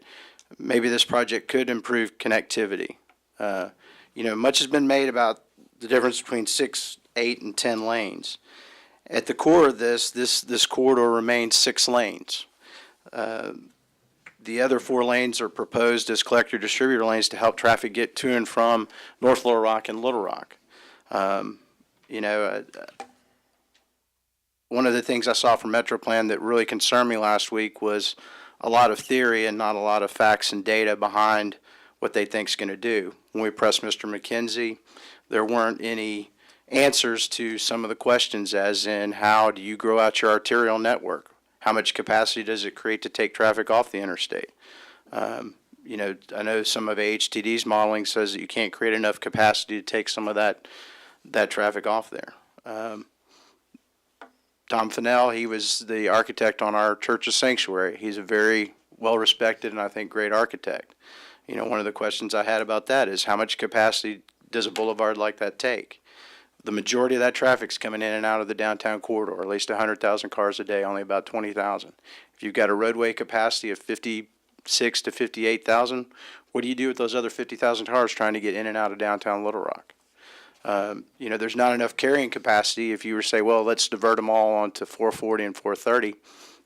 maybe this project could improve connectivity. You know, much has been made about the difference between 6, 8, and 10 lanes. At the core of this corridor remains 6 lanes. The other 4 lanes are proposed as collector-distributor lanes to help traffic get to and from North Little Rock and Little Rock. You know, one of the things I saw from Metro Plan that really concerned me last week was a lot of theory and not a lot of facts and data behind what they think is going to do. When we pressed Mr. McKenzie, there weren't any answers to some of the questions, as in how do you grow out your arterial network? How much capacity does it create to take traffic off the interstate? You know, I know some of AHTD's modeling says that you can't create enough capacity to take some of that traffic off there. Tom Fennell, he was the architect on our Church's Sanctuary. He's a very well-respected and I think great architect. You know, one of the questions I had about that is how much capacity does a boulevard like that take? The majority of that traffic's coming in and out of the downtown corridor, at least 100,000 cars a day, only about 20,000. If you've got a roadway capacity of 56 to 58,000, what do you do with those other 50,000 cars trying to get in and out of downtown Little Rock? You know, there's not enough carrying capacity. If you were to say, well, let's divert them all onto 440 and 430,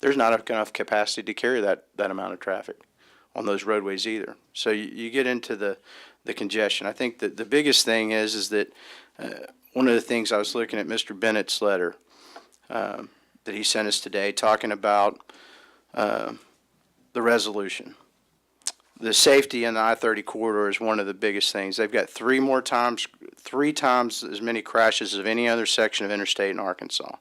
there's not enough capacity to carry that amount of traffic on those roadways either. So you get into the congestion. I think that the biggest thing is that one of the things I was looking at Mr. Bennett's letter that he sent us today, talking about the resolution. The safety in the I-30 corridor is one of the biggest things. They've got three times as many crashes of any other section of interstate in Arkansas.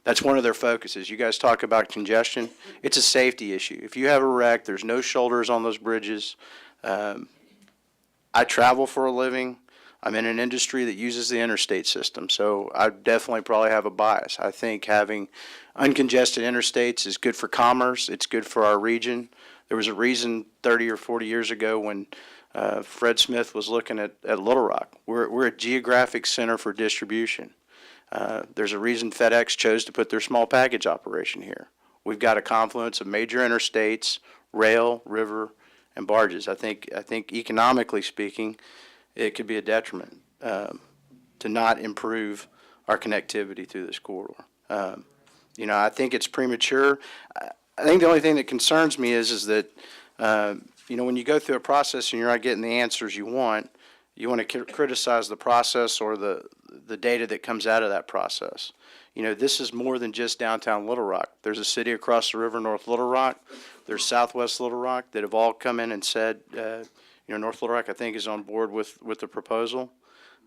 That's one of their focuses. You guys talk about congestion. It's a safety issue. If you have a wreck, there's no shoulders on those bridges. I travel for a living. I'm in an industry that uses the interstate system, so I definitely probably have a bias. I think having uncongested interstates is good for commerce. It's good for our region. There was a reason 30 or 40 years ago when Fred Smith was looking at Little Rock. We're a geographic center for distribution. There's a reason FedEx chose to put their small package operation here. We've got a confluence of major interstates, rail, river, and barges. I think economically speaking, it could be a detriment to not improve our connectivity through this corridor. You know, I think it's premature. I think the only thing that concerns me is that, you know, when you go through a process and you're not getting the answers you want to criticize the process or the data that comes out of that process. You know, this is more than just downtown Little Rock. There's a city across the river, North Little Rock. There's Southwest Little Rock that have all come in and said, you know, North Little Rock, I think, is on board with the proposal.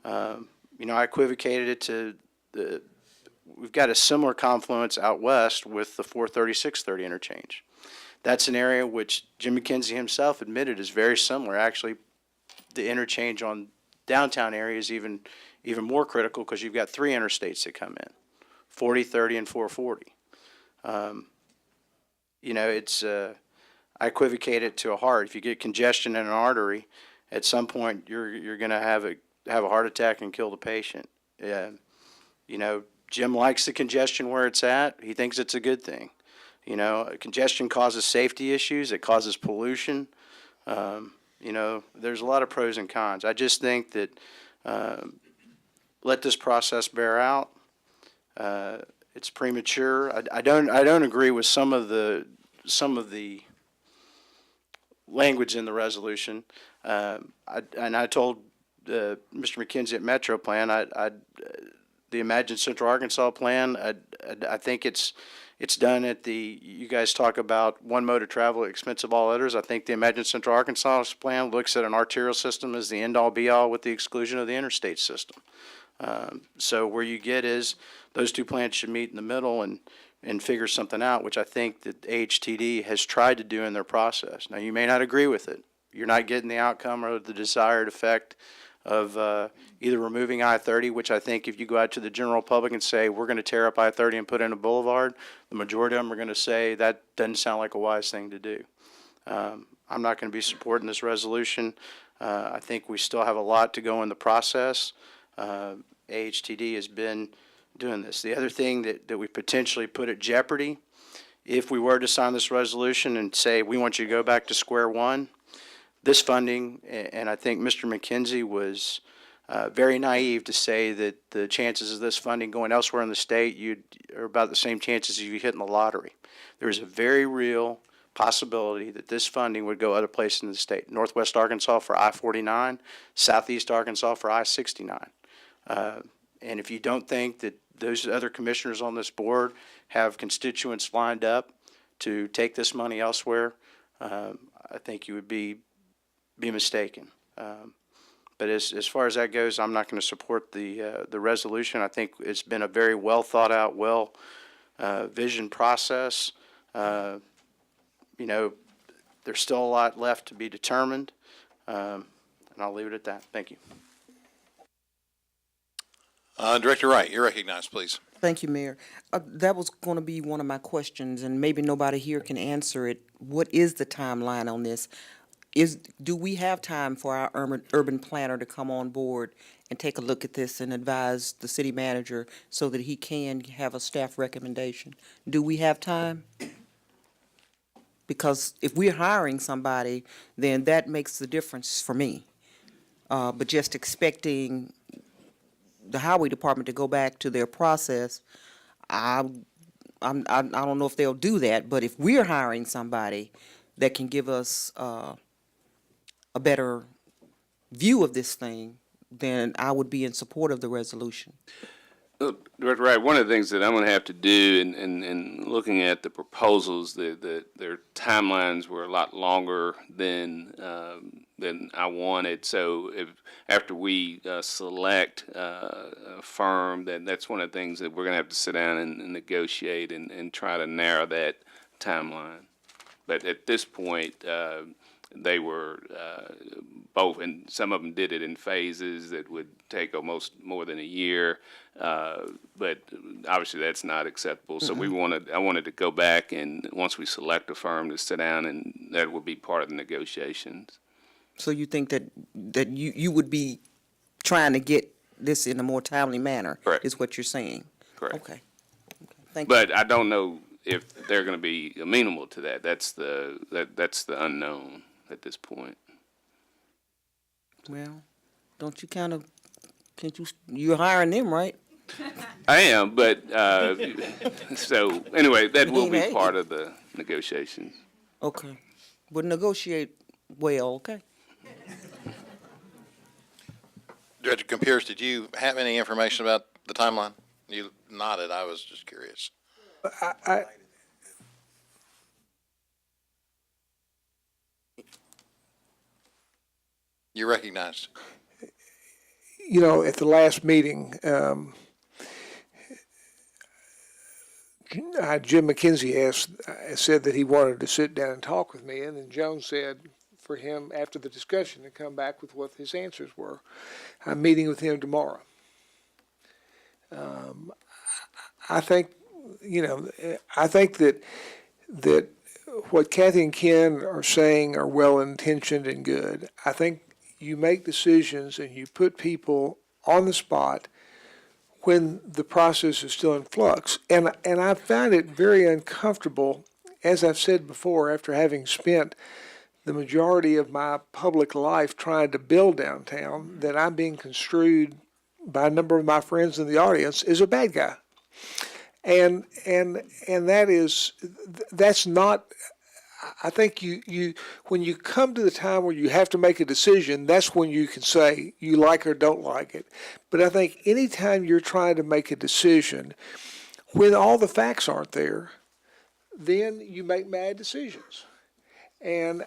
You know, I equivocated it to we've got a similar confluence out west with the 430-630 interchange. That's an area which Jim McKenzie himself admitted is very similar. Actually, the interchange on downtown area is even more critical because you've got three interstates that come in, 40, 30, and 440. You know, it's I equivocate it to a heart. If you get congestion in an artery, at some point you're going to have a heart attack and kill the patient. You know, Jim likes the congestion where it's at. He thinks it's a good thing. You know, congestion causes safety issues. It causes pollution. You know, there's a lot of pros and cons. I just think that let this process bear out. It's premature. I don't agree with some of the language in the resolution. I told Mr. McKenzie at Metro Plan, the Imagine Central Arkansas plan, I think it's done at the, you guys talk about one mode of travel, expense of all others. I think the Imagine Central Arkansas plan looks at an arterial system as the end-all be-all with the exclusion of the interstate system. So where you get is those two plans should meet in the middle and figure something out, which I think that AHTD has tried to do in their process. Now, you may not agree with it. You're not getting the outcome or the desired effect of either removing I-30, which I think if you go out to the general public and say, we're going to tear up I-30 and put in a boulevard, the majority of them are going to say that doesn't sound like a wise thing to do. I'm not going to be supporting this resolution. I think we still have a lot to go in the process. AHTD has been doing this. The other thing that we potentially put at jeopardy, if we were to sign this resolution and say we want you to go back to square one, this funding, and I think Mr. McKenzie was very naive to say that the chances of this funding going elsewhere in the state are about the same chances as you hitting the lottery. There's a very real possibility that this funding would go other places in the state. Northwest Arkansas for I-49, Southeast Arkansas for I-69. And if you don't think that those other commissioners on this board have constituents lined up to take this money elsewhere, I think you would be mistaken. But as far as that goes, I'm not going to support the resolution. I think it's been a very well thought out, visioned process. You know, there's still a lot left to be determined, and I'll leave it at that. Thank you. Director Wright, you're recognized, please. Thank you, Mayor. That was going to be one of my questions, and maybe nobody here can answer it. What is the timeline on this? Do we have time for our urban planner to come on board and take a look at this and advise the city manager so that he can have a staff recommendation? Do we have time? Because if we're hiring somebody, then that makes the difference for me. But just expecting the highway department to go back to their process, I don't know if they'll do that, but if we're hiring somebody that can give us a better view of this thing, then I would be in support of the resolution. Director Wright, one of the things that I'm going to have to do in looking at the proposals, their timelines were a lot longer than I wanted. So after we select a firm, that's one of the things that we're going to have to sit down and negotiate and try to narrow that timeline. But at this point, they were both, and some of them did it in phases that would take almost more than a year. But obviously that's not acceptable. So I wanted to go back and once we select a firm to sit down, and that will be part of the negotiations. So you think that you would be trying to get this in a more timely manner? Correct. Is what you're saying? Correct. Okay. Thank you. But I don't know if they're going to be amenable to that. That's the unknown at this point. Well, you're hiring them, right? I am, but so anyway, that will be Hey. part of the negotiations. Okay. We'll negotiate well, okay? Director Compiers, did you have any information about the timeline? You nodded. I was just curious. You're recognized. You know, at the last meeting, Jim McKenzie said that he wanted to sit down and talk with me, and then Jones said for him after the discussion to come back with what his answers were. I'm meeting with him tomorrow. I think that what Kathy and Ken are saying are well-intentioned and good. I think you make decisions and you put people on the spot when the process is still in flux. And I find it very uncomfortable, as I've said before, after having spent the majority of my public life trying to build downtown, that I'm being construed by a number of my friends in the audience as a bad guy. And that's not, I think you when you come to the time where you have to make a decision, that's when you can say you like or don't like it. But I think anytime you're trying to make a decision, when all the facts aren't there, then you make bad decisions. And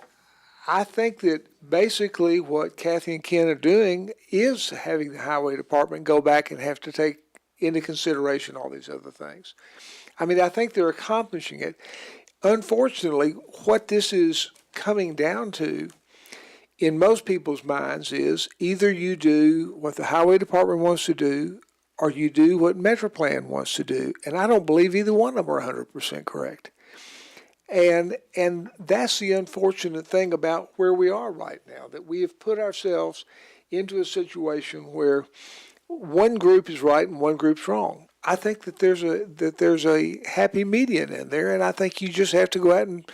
I think that basically what Kathy and Ken are doing is having the highway department go back and have to take into consideration all these other things. I mean, I think they're accomplishing it. Unfortunately, what this is coming down to in most people's minds is either you do what the highway department wants to do or you do what Metroplan wants to do. And I don't believe either one of them are 100% correct. And that's the unfortunate thing about where we are right now, that we have put ourselves into a situation where one group is right and one group's wrong. I think that there's a happy median in there, and I think you just have to go out and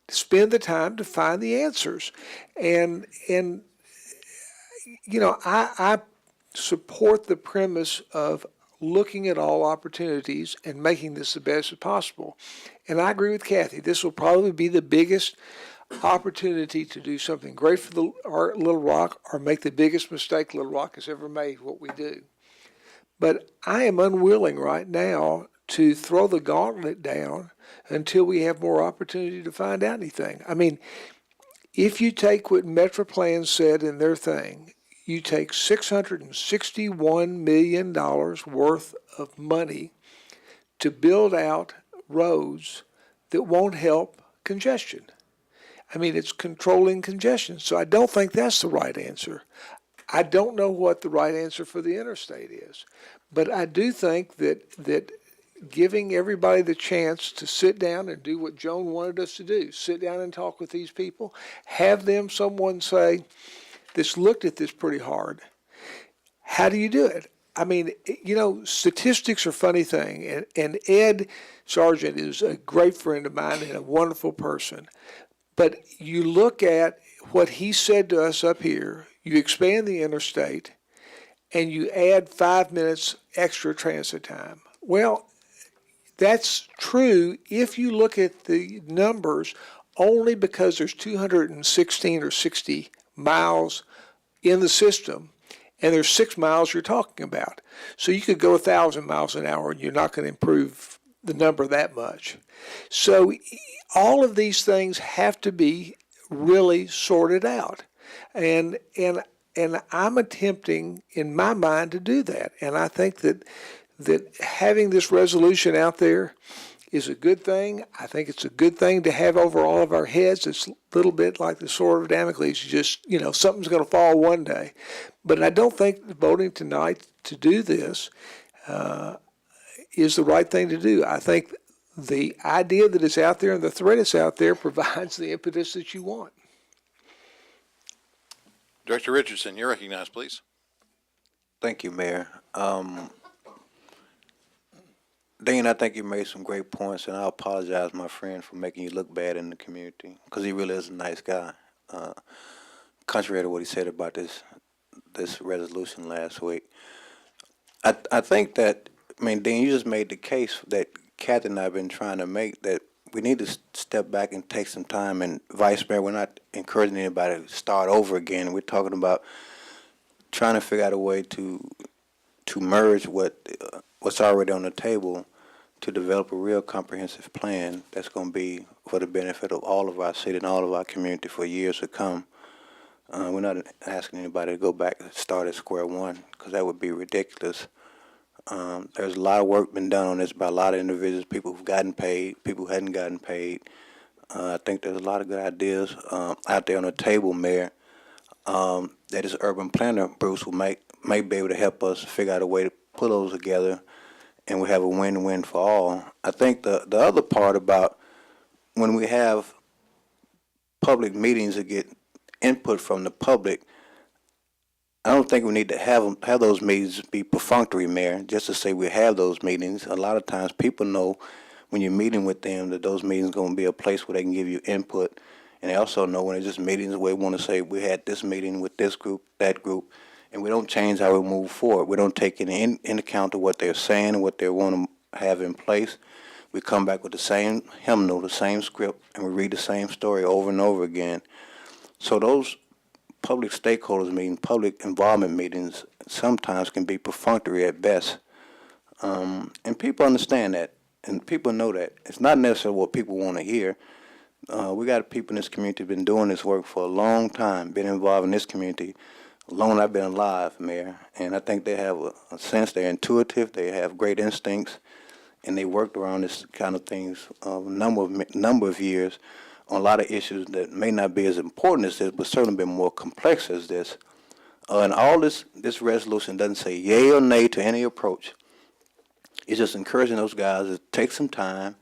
spend the time to find the answers. And you know, I support the premise of looking at all opportunities and making this the best as possible. And I agree with Kathy. This will probably be the biggest opportunity to do something great for Little Rock or make the biggest mistake Little Rock has ever made, what we do. But I am unwilling right now to throw the gauntlet down until we have more opportunity to find out anything. I mean, if you take what Metroplan said in their thing, you take $661 million worth of money to build out roads that won't help congestion. I mean, it's controlling congestion. So I don't think that's the right answer. I don't know what the right answer for the interstate is. But I do think that giving everybody the chance to sit down and do what Joan wanted us to do, sit down and talk with these people, have them, someone say, this looked at this pretty hard. How do you do it? I mean, you know, statistics are a funny thing, and Ed Sargent is a great friend of mine and a wonderful person. But you look at what he said to us up here, you expand the interstate, and you add 5 minutes extra transit time. Well, that's true if you look at the numbers only because there's 216 or 60 miles in the system, and there's 6 miles you're talking about. So you could go 1,000 miles an hour and you're not going to improve the number that much. So all of these things have to be really sorted out. And I'm attempting in my mind to do that. And I think that having this resolution out there is a good thing. I think it's a good thing to have over all of our heads. It's a little bit like the sword of Damocles. You just, you know, something's going to fall one day. But I don't think voting tonight to do this is the right thing to do. I think the idea that is out there and the threat is out there provides the impetus that you want. Director Richardson, you're recognized, please. Thank you, Mayor. Dean, I think you made some great points, and I apologize, my friend, for making you look bad in the community, because he really is a nice guy. Contrary to what he said about this resolution last week, I think that, I mean, Dean, you just made the case that Kathy and I have been trying to make, that we need to step back and take some time. And Vice Mayor, we're not encouraging anybody to start over again. We're talking about trying to figure out a way to merge what's already on the table to develop a real comprehensive plan that's going to be for the benefit of all of our city and all of our community for years to come. We're not asking anybody to go back and start at square one, because that would be ridiculous. There's a lot of work been done on this by a lot of individuals, people who've gotten paid, people who hadn't gotten paid. I think there's a lot of good ideas out there on the table, Mayor, that this urban planner, Bruce, may be able to help us figure out a way to put those together, and we have a win-win for all. I think the other part about when we have public meetings that get input from the public, I don't think we need to have those meetings be perfunctory, Mayor, just to say we have those meetings. A lot of times people know when you're meeting with them that those meetings are going to be a place where they can give you input, and they also know when it's just meetings where we want to say we had this meeting with this group, that group, and we don't change how we move forward. We don't take in account of what they're saying and what they want to have in place. We come back with the same hymnal, the same script, and we read the same story over and over again. So those public stakeholders meetings, public involvement meetings, sometimes can be perfunctory at best. And people understand that, and people know that. It's not necessarily what people want to hear. We got people in this community who've been doing this work for a long time, been involved in this community long as I've been alive, Mayor. And I think they have a sense, they're intuitive, they have great instincts, and they worked around this kind of things a number of years on a lot of issues that may not be as important as this, but certainly been more complex as this. And all this resolution doesn't say yay or nay to any approach. It's just encouraging those guys to take some time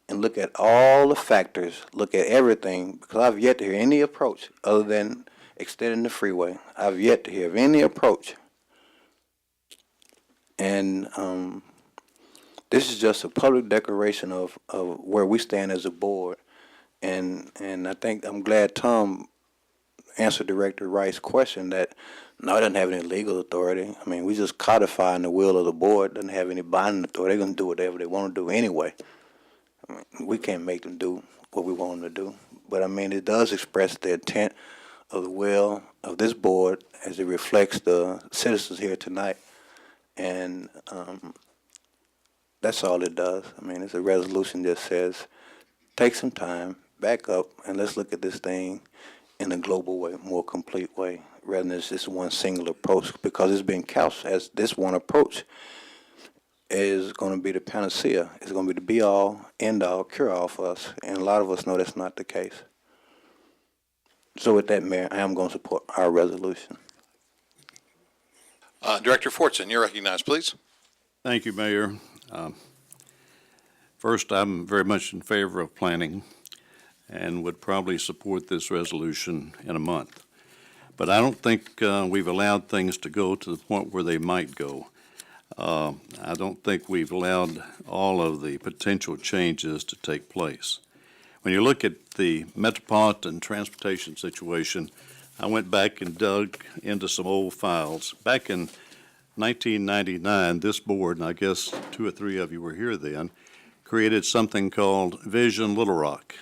and look at all the factors, look at everything, because I've yet to hear any approach other than extending the freeway. I've yet to hear of any approach. And this is just a public declaration of where we stand as a board. And I think I'm glad Tom answered Director Wright's question that no, it doesn't have any legal authority. I mean, we just codifying the will of the board. It doesn't have any binding authority. They're going to do whatever they want to do anyway. I mean, we can't make them do what we want them to do. But, I mean, it does express the intent of the will of this board as it reflects the citizens here tonight. And that's all it does. I mean, it's a resolution that says take some time, back up, and let's look at this thing in a global way, more complete way, rather than just one single approach, because it's been couched as this one approach. is going to be the panacea. It's going to be the be-all, end-all, cure-all for us, and a lot of us know that's not the case. So with that, Mayor, I am going to support our resolution. Director Fortson, you're recognized, please. Thank you, Mayor. First, I'm very much in favor of planning and would probably support this resolution in a month. But I don't think we've allowed things to go to the point where they might go. I don't think we've allowed all of the potential changes to take place. When you look at the metropolitan transportation situation, I went back and dug into some old files. Back in 1999, this board, and I guess 2 or 3 of you were here then, created something called Vision Little Rock.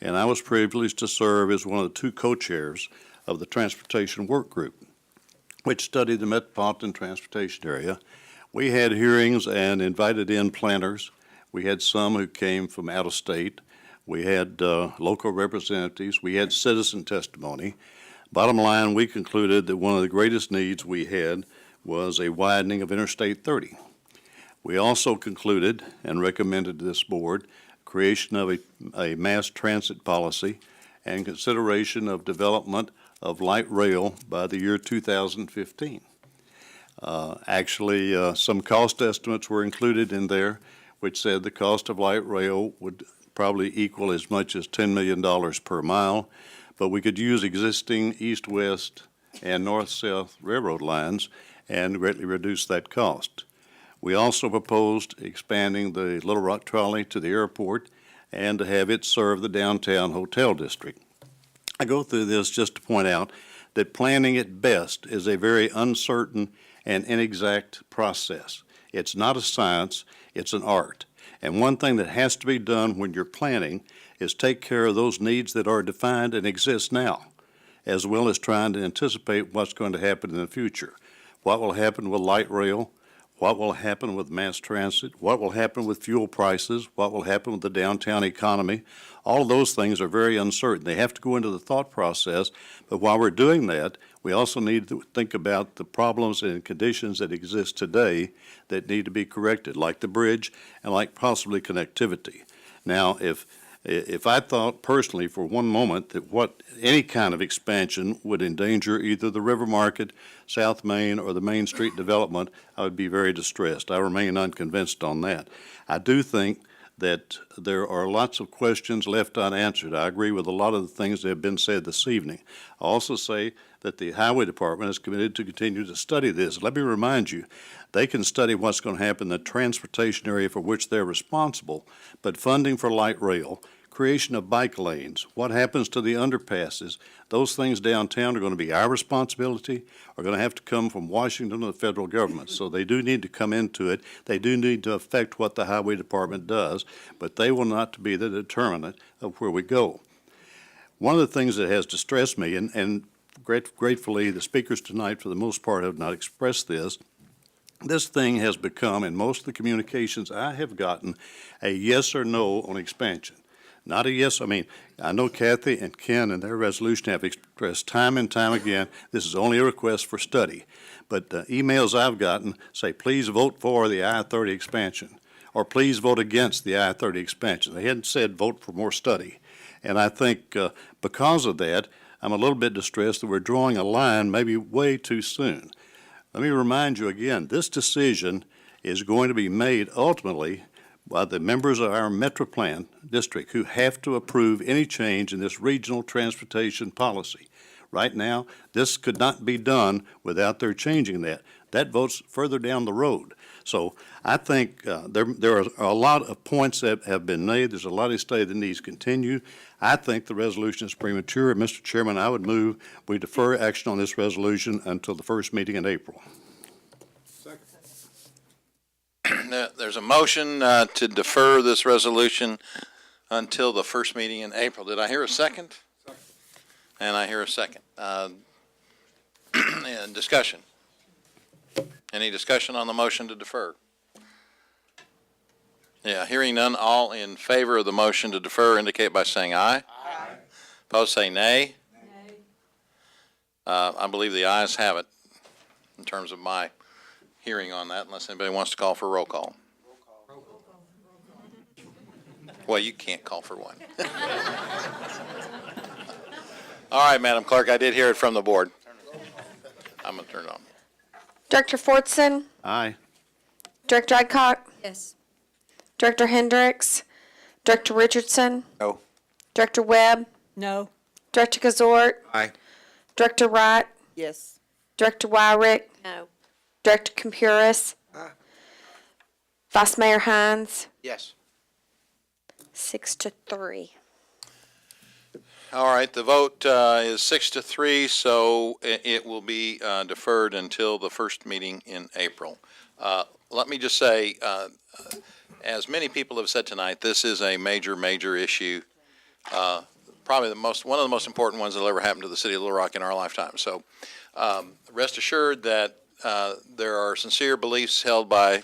And I was privileged to serve as one of the 2 co-chairs of the Transportation Work Group, which studied the metropolitan transportation area. We had hearings and invited in planners. We had some who came from out of state. We had local representatives. We had citizen testimony. Bottom line, we concluded that one of the greatest needs we had was a widening of Interstate 30. We also concluded and recommended to this board creation of a mass transit policy and consideration of development of light rail by the year 2015. Actually, some cost estimates were included in there, which said the cost of light rail would probably equal as much as $10 million per mile, but we could use existing east-west and north-south railroad lines and greatly reduce that cost. We also proposed expanding the Little Rock Trolley to the airport and to have it serve the downtown hotel district. I go through this just to point out that planning at best is a very uncertain and inexact process. It's not a science, it's an art. And one thing that has to be done when you're planning is take care of those needs that are defined and exist now, as well as trying to anticipate what's going to happen in the future. What will happen with light rail? What will happen with mass transit? What will happen with fuel prices? What will happen with the downtown economy? All of those things are very uncertain. They have to go into the thought process, but while we're doing that, we also need to think about the problems and conditions that exist today that need to be corrected, like the bridge and like possibly connectivity. Now, if I thought personally for one moment that any kind of expansion would endanger either the River Market, South Main, or the Main Street development, I would be very distressed. I remain unconvinced on that. I do think that there are lots of questions left unanswered. I agree with a lot of the things that have been said this evening. I also say that the Highway Department is committed to continue to study this. Let me remind you, they can study what's going to happen in the transportation area for which they're responsible, but funding for light rail, creation of bike lanes, what happens to the underpasses, those things downtown are going to be our responsibility, are going to have to come from Washington to the federal government. So they do need to come into it. They do need to affect what the Highway Department does, but they will not be the determinant of where we go. One of the things that has distressed me, and gratefully the speakers tonight for the most part have not expressed this thing has become, in most of the communications I have gotten, a yes or no on expansion. Not a yes. I mean, I know Kathy and Ken in their resolution have expressed time and time again, this is only a request for study. But emails I've gotten say, please vote for the I-30 expansion, or please vote against the I-30 expansion. They hadn't said vote for more study. And I think because of that, I'm a little bit distressed that we're drawing a line maybe way too soon. Let me remind you again, this decision is going to be made ultimately by the members of our Metroplan district who have to approve any change in this regional transportation policy. Right now, this could not be done without their changing that. That vote's further down the road. So I think there are a lot of points that have been made. There's a lot of study that needs to continue. I think the resolution is premature. Mr. Chairman, I would move we defer action on this resolution until the first meeting in April. There's a motion to defer this resolution until the first meeting in April. Did I hear a second? And I hear a second. And discussion. Any discussion on the motion to defer? Yeah, hearing none, all in favor of the motion to defer indicate by saying aye. Aye. Opposed, say nay. Nay. I believe the ayes have it in terms of my hearing on that unless anybody wants to call for roll call. Well, you can't call for one. All right, Madam Clerk, I did hear it from the board. I'm going to turn it on. Director Fortson, Aye. Director Adcock, Yes. Director Hendricks, Director Richardson, No. Director Webb, No. Director Kazort, Aye. Director Wright, Yes. Director Wyrick, No. Director Campuris, Aye. Vice Mayor Hines, Yes. 6-3. All right, the vote is 6-3, so it will be deferred until the first meeting in April. Let me just say, as many people have said tonight, this is a major, major issue. Probably one of the most important ones that'll ever happen to the city of Little Rock in our lifetime. So rest assured that there are sincere beliefs held by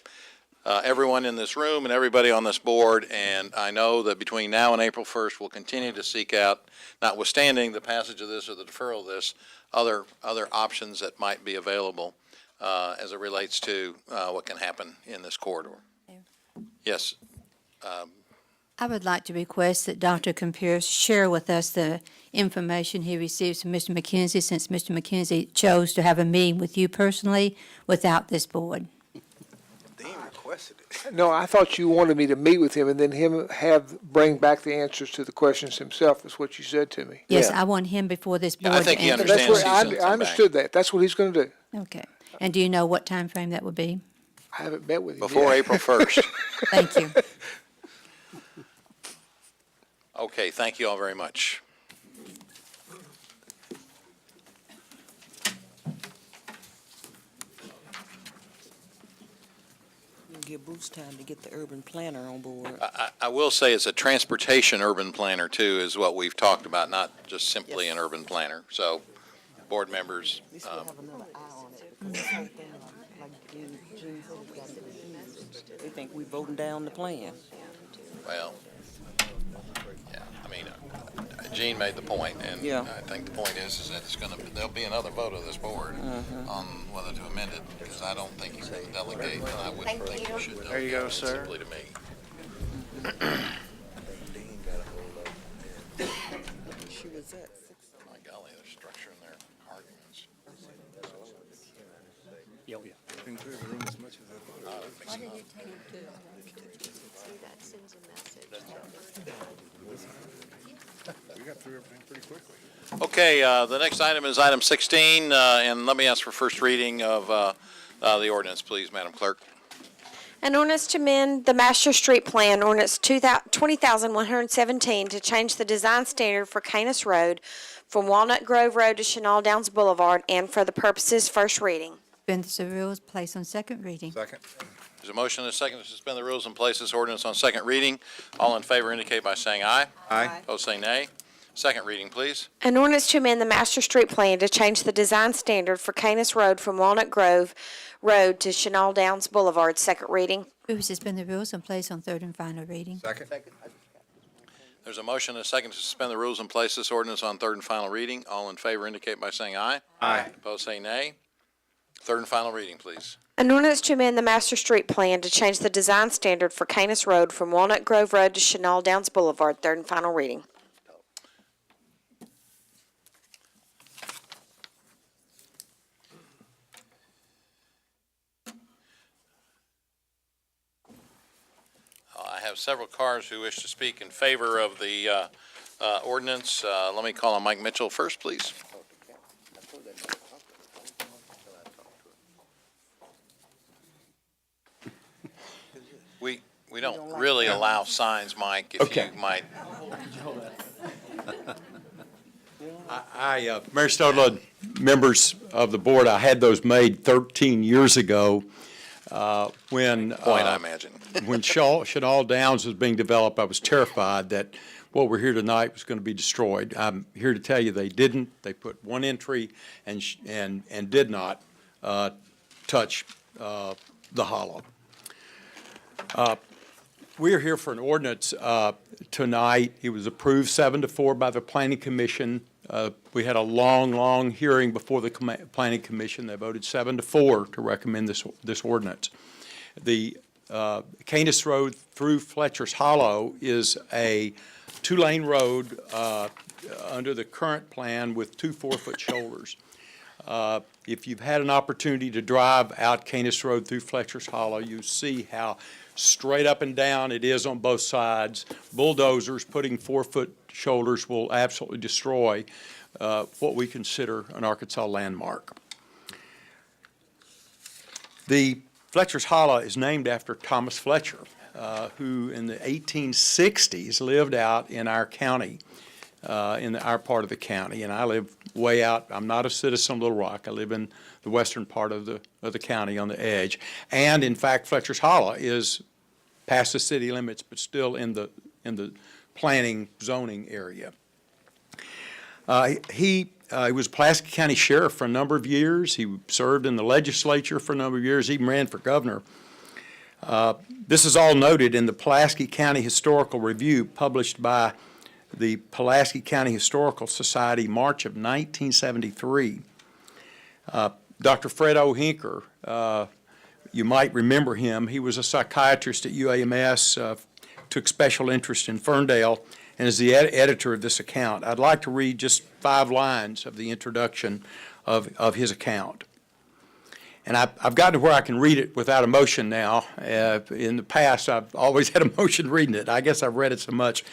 everyone in this room and everybody on this board, and I know that between now and April 1st, we'll continue to seek out, notwithstanding the passage of this or the deferral of this, other options that might be available as it relates to what can happen in this corridor. Yes. I would like to request that Dr. Campuris share with us the information he receives from Mr. McKenzie, since Mr. McKenzie chose to have a meeting with you personally without this board. No, I thought you wanted me to meet with him and then bring back the answers to the questions himself, is what you said to me. Yes, I want him before this board. I think he to answer- understands. That's he's what, gonna I come back. understood that. That's what he's gonna do. Okay. And do you know what time frame that would be? I haven't met with him Before yet. April 1st. Thank you. Okay, thank you all very much. Give Bruce time to get the urban planner on board. I will say it's a transportation urban planner too, is what we've talked about, not just simply an urban planner. So, board members, At least we'll have another eye on it. Because this whole thing, like Gene said, it's got to be used. They think we voting down the plan. well, yeah, I mean, Gene made the point, and Yeah. I think the point is that there'll be another vote of this board on whether to amend it, because I don't think you can delegate, and I wouldn't think you should There you go, delegate it sir. simply to me. She was at 6. My golly, they're structuring their arguments. Okay, the next item is item 16, and let me ask for first reading of the ordinance, please, Madam Clerk. An ordinance to amend the Master Street Plan, ordinance 20,117, to change the design standard for Canis Road from Walnut Grove Road to Chenal Downs Boulevard, and for the purposes first reading. Suspend the rules, place on second reading. Second. There's a motion and a second to suspend the rules and place this ordinance on second reading. All in favor indicate by saying aye. Aye. Opposed, say nay. Second reading, please. An ordinance to amend the Master Street Plan to change the design standard for Canis Road from Walnut Grove Road to Chenal Downs Boulevard, second reading. Move to suspend the rules and place on third and final reading. Second. There's a motion and a second to suspend the rules and place this ordinance on third and final reading. All in favor indicate by saying aye. Aye. Opposed, say nay. Third and final reading, please. An ordinance to amend the Master Street Plan to change the design standard for Canis Road from Walnut Grove Road to Chenal Downs Boulevard, third and final reading. I have several callers who wish to speak in favor of the ordinance. Let me call on Mike Mitchell first, please. We don't really allow signs, Mike, if you might. Mayor Stodler, members of the board, I had those made 13 years ago when. Point, I imagine. When Chenal Downs was being developed, I was terrified that what we're here tonight was going to be destroyed. I'm here to tell you they didn't. They put one entry and did not touch the hollow. We're here for an ordinance tonight. It was approved 7-4 by the Planning Commission We had a long hearing before the Planning Commission. They voted 7-4 to recommend this ordinance. The Canis Road through Fletcher's Hollow is a 2-lane road under the current plan with 2 4-foot shoulders. If you've had an opportunity to drive out Canis Road through Fletcher's Hollow, you see how straight up and down it is on both sides. Bulldozers putting 4-foot shoulders will absolutely destroy what we consider an Arkansas landmark. The Fletcher's Hollow is named after Thomas Fletcher, who in the 1860s lived out in our county, in our part of the county, and I live way out. I'm not a citizen of Little Rock. I live in the western part of the county on the edge. And in fact, Fletcher's Hollow is past the city limits, but still in the planning zoning area. He was Pulaski County Sheriff for a number of years. He served in the legislature for a number of years, even ran for governor. This is all noted in the Pulaski County Historical Review published by the Pulaski County Historical Society, March of 1973. Dr. Fred O. Hinker, you might remember him. He was a psychiatrist at UAMS, took special interest in Ferndale, and is the editor of this account. I'd like to read just 5 lines of the introduction of his account. And I've gotten to where I can read it without emotion now. In the past, I've always had emotion reading it. I guess I've read it so much.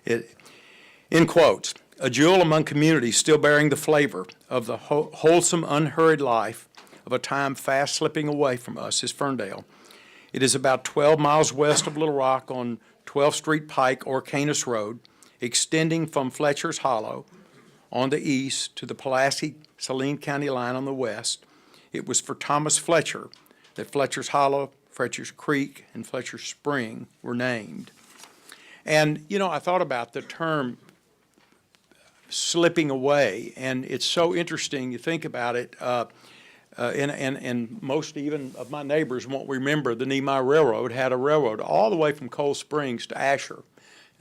In quotes, a jewel among communities still bearing the flavor of the wholesome, unhurried life of a time fast slipping away from us is Ferndale. It is about 12 miles west of Little Rock on 12th Street Pike or Canis Road, extending from Fletcher's Hollow on the east to the Pulaski-Saline County line on the west. It was for Thomas Fletcher that Fletcher's Hollow, Fletcher's Creek, and Fletcher's Spring were named. And, you know, I thought about the term slipping away, and it's so interesting. You think about it, and most even of my neighbors won't remember the Nehemiah Railroad had a railroad all the way from Cold Springs to Asher,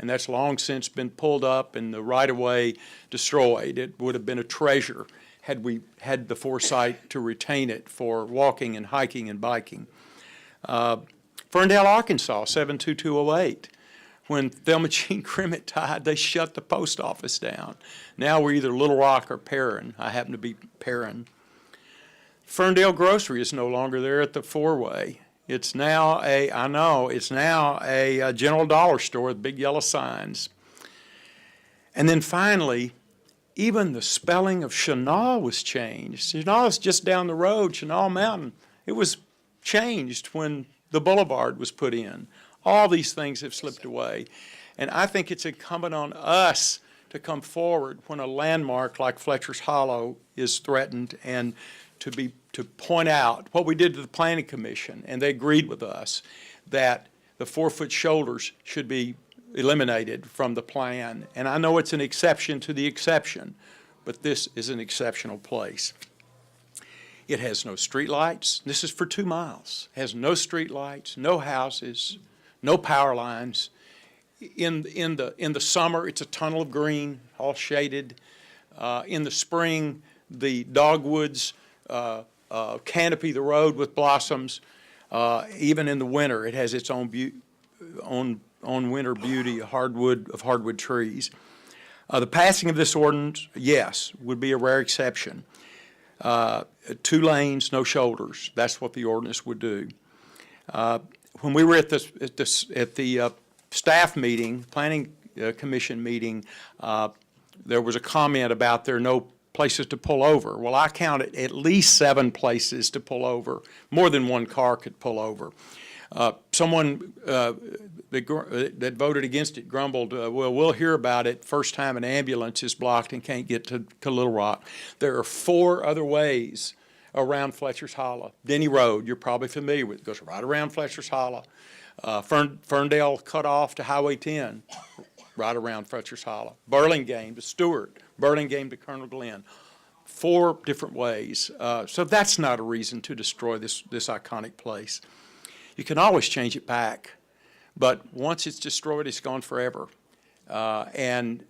and that's long since been pulled up and the right-of-way destroyed. It would have been a treasure had we had the foresight to retain it for walking and hiking and biking. Ferndale, Arkansas, 72208. When Thelma Jean Crimmett died, they shut the post office down. Now we're either Little Rock or Perrin. I happen to be Perrin. Ferndale Grocery is no longer there at the 4-way. It's now a General Dollar store with big yellow signs. And then finally, even the spelling of Chenal was changed. Chenal is just down the road, Chenal Mountain. It was changed when the boulevard was put in. All these things have slipped away. And I think it's incumbent on us to come forward when a landmark like Fletcher's Hollow is threatened and to point out what we did to the Planning Commission, and they agreed with us that the 4-foot shoulders should be eliminated from the plan. And I know it's an exception to the exception, but this is an exceptional place. It has no streetlights. This is for 2 miles. It has no streetlights, no houses, no power lines. In the summer, it's a tunnel of green, all shaded. In the spring, the dogwoods canopy the road with blossoms. Even in the winter, it has its own winter beauty, hardwood trees. The passing of this ordinance, yes, would be a rare exception. 2 lanes, no shoulders. That's what the ordinance would do. When we were at the staff meeting, Planning Commission meeting, there was a comment about there are no places to pull over. Well, I counted at least 7 places to pull over. More than one car could pull over. Someone that voted against it grumbled, well, we'll hear about it first time an ambulance is blocked and can't get to Little Rock. There are 4 other ways around Fletcher's Hollow. Denny Road, you're probably familiar with, it goes right around Fletcher's Hollow. Ferndale cut off to Highway 10, right around Fletcher's Hollow. Burlingame to Stewart, Burlingame to Colonel Glenn. 4 different ways. So that's not a reason to destroy this iconic place. You can always change it back, but once it's destroyed, it's gone forever. And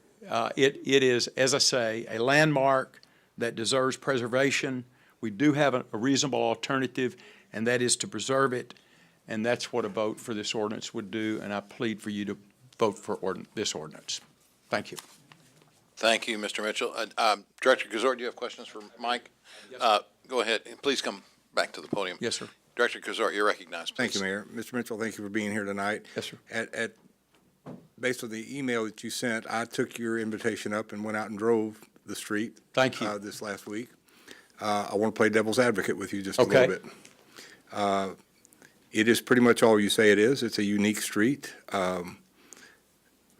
It is, as I say, a landmark that deserves preservation. We do have a reasonable alternative, and that is to preserve it, and that's what a vote for this ordinance would do, and I plead for you to vote for this ordinance. Thank you. Thank you, Mr. Mitchell. Director Kazort, do you have questions for Mike? Go ahead, and please come back to the podium. Yes, sir. Director Kazort, you're recognized, please. Thank you, Mayor. Mr. Mitchell, thank you for being here tonight. Yes, sir. Based on the email that you sent, I took your invitation up and went out and drove the street. Thank you. This last week. I want to play devil's advocate with you just a little bit. It is pretty much all you say it is. It's a unique street.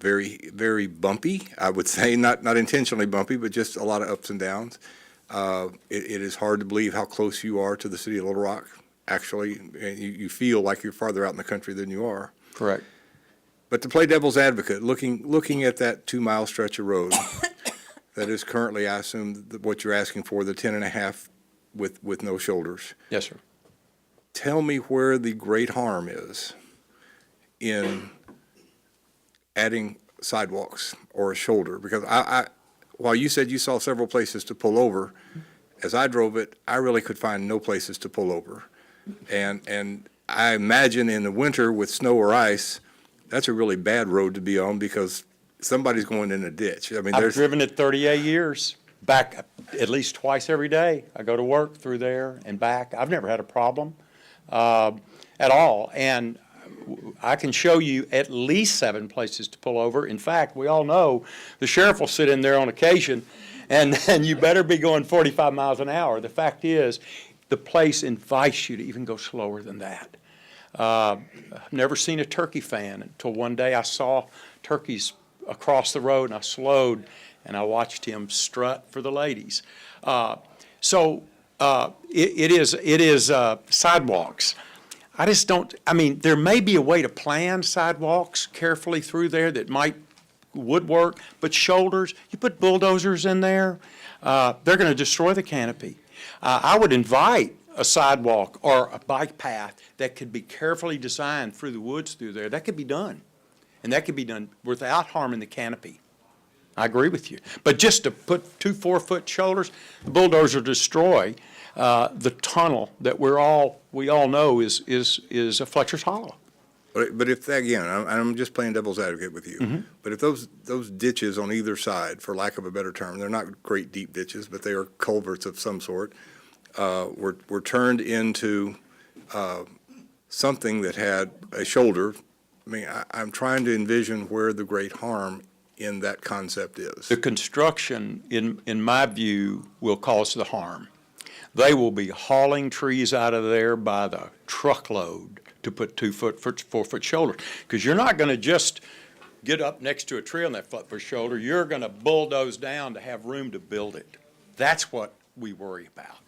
Very, very bumpy, I would say, not intentionally bumpy, but just a lot of ups and downs. It is hard to believe how close you are to the city of Little Rock, actually. You feel like you're farther out in the country than you are. Correct. But to play devil's advocate, looking at that 2-mile stretch of road, that is currently, I assume, what you're asking for, the 10.5 with no shoulders. Yes, sir. Tell me where the great harm is in adding sidewalks or a shoulder, because while you said you saw several places to pull over, as I drove it, I really could find no places to pull over. And I imagine in the winter with snow or ice, that's a really bad road to be on because somebody's going in a ditch. I mean, I've driven it 38 years, back at least twice every day. I go to work through there and back. I've never had a problem at all. And I can show you at least 7 places to pull over. In fact, we all know the sheriff will sit in there on occasion, and you better be going 45 miles an hour. The fact is, the place invites you to even go slower than that. I've never seen a turkey fan until one day I saw turkeys across the road, and I slowed, and I watched him strut for the ladies. It is sidewalks. I just don't, I mean, there may be a way to plan sidewalks carefully through there that would work, but shoulders, you put bulldozers in there, they're going to destroy the canopy. I would invite a sidewalk or a bike path that could be carefully designed through the woods through there. That could be done. And that could be done without harming the canopy. I agree with you. But just to put 2 4-foot shoulders, the bulldozer destroy the tunnel that we all know is a Fletcher's Hollow. But if, again, I'm just playing devil's advocate with you, but if those ditches on either side, for lack of a better term, they're not great deep ditches, but they are culverts of some sort, were turned into something that had a shoulder, I mean, I'm trying to envision where the great harm in that concept is. The construction, in my view, will cause the harm. They will be hauling trees out of there by the truckload to put 4-foot shoulders. Because you're not going to just get up next to a tree on that 4-foot shoulder. You're going to bulldoze down to have room to build it. That's what we worry about.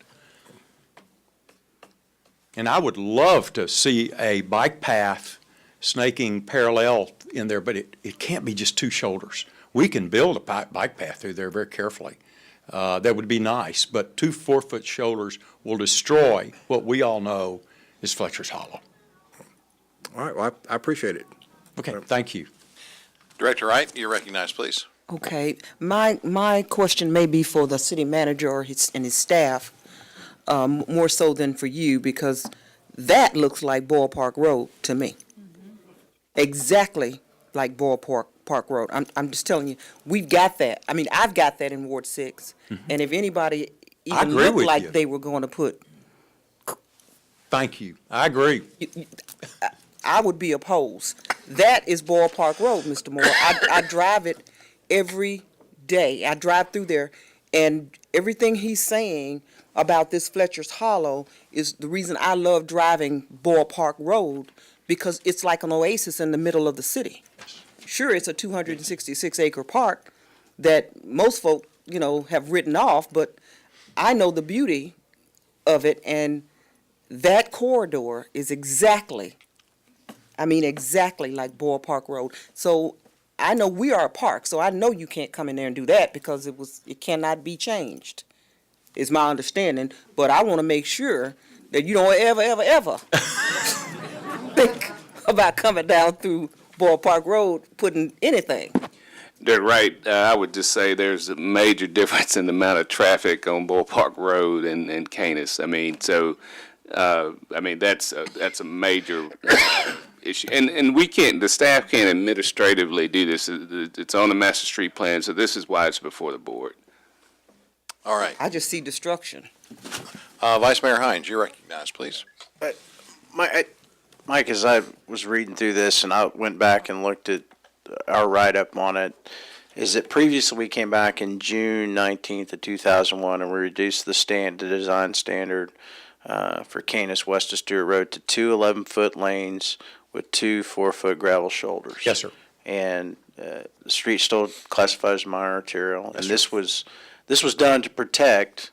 And I would love to see a bike path snaking parallel in there, but it can't be just 2 shoulders. We can build a bike path through there very carefully. That would be nice, but 2 4-foot shoulders will destroy what we all know is Fletcher's Hollow. All right, well, I appreciate it. Okay, thank you. Director Wright, you're recognized, please. Okay, my question may be for the city manager and his staff, more so than for you, because that looks like Boyle Park Road to me. Exactly like Boyle Park Road. I'm just telling you, we've got that. I mean, I've got that in Ward 6. And if anybody even looked like they were going to put. Thank you. I agree. I would be opposed. That is Boyle Park Road, Mr. Moore. I drive it every day. I drive through there, and everything he's saying about this Fletcher's Hollow is the reason I love driving Boyle Park Road, because it's like an oasis in the middle of the city. Sure, it's a 266-acre park that most folk, have written off, but I know the beauty of it, and that corridor is exactly like Boyle Park Road. So I know we are a park, so I know you can't come in there and do that because it cannot be changed, is my understanding. But I want to make sure that you don't ever think about coming down through Boyle Park Road, putting anything. They're right. I would just say there's a major difference in the amount of traffic on Bull Park Road and Canis. I mean, so, that's a major issue. And we can't, the staff can't administratively do this. It's on the master street plan, so this is why it's before the board. All right. I just see destruction. Vice Mayor Hines, you're recognized, please. Mike, as I was reading through this and I went back and looked at our write-up on it, is that previously we came back in June 19th of 2001 and we reduced the design standard for Canis west of Stewart Road to 2 11-foot lanes with 2 4-foot gravel shoulders. Yes, sir. And the street still classified as minor arterial. And this was done to protect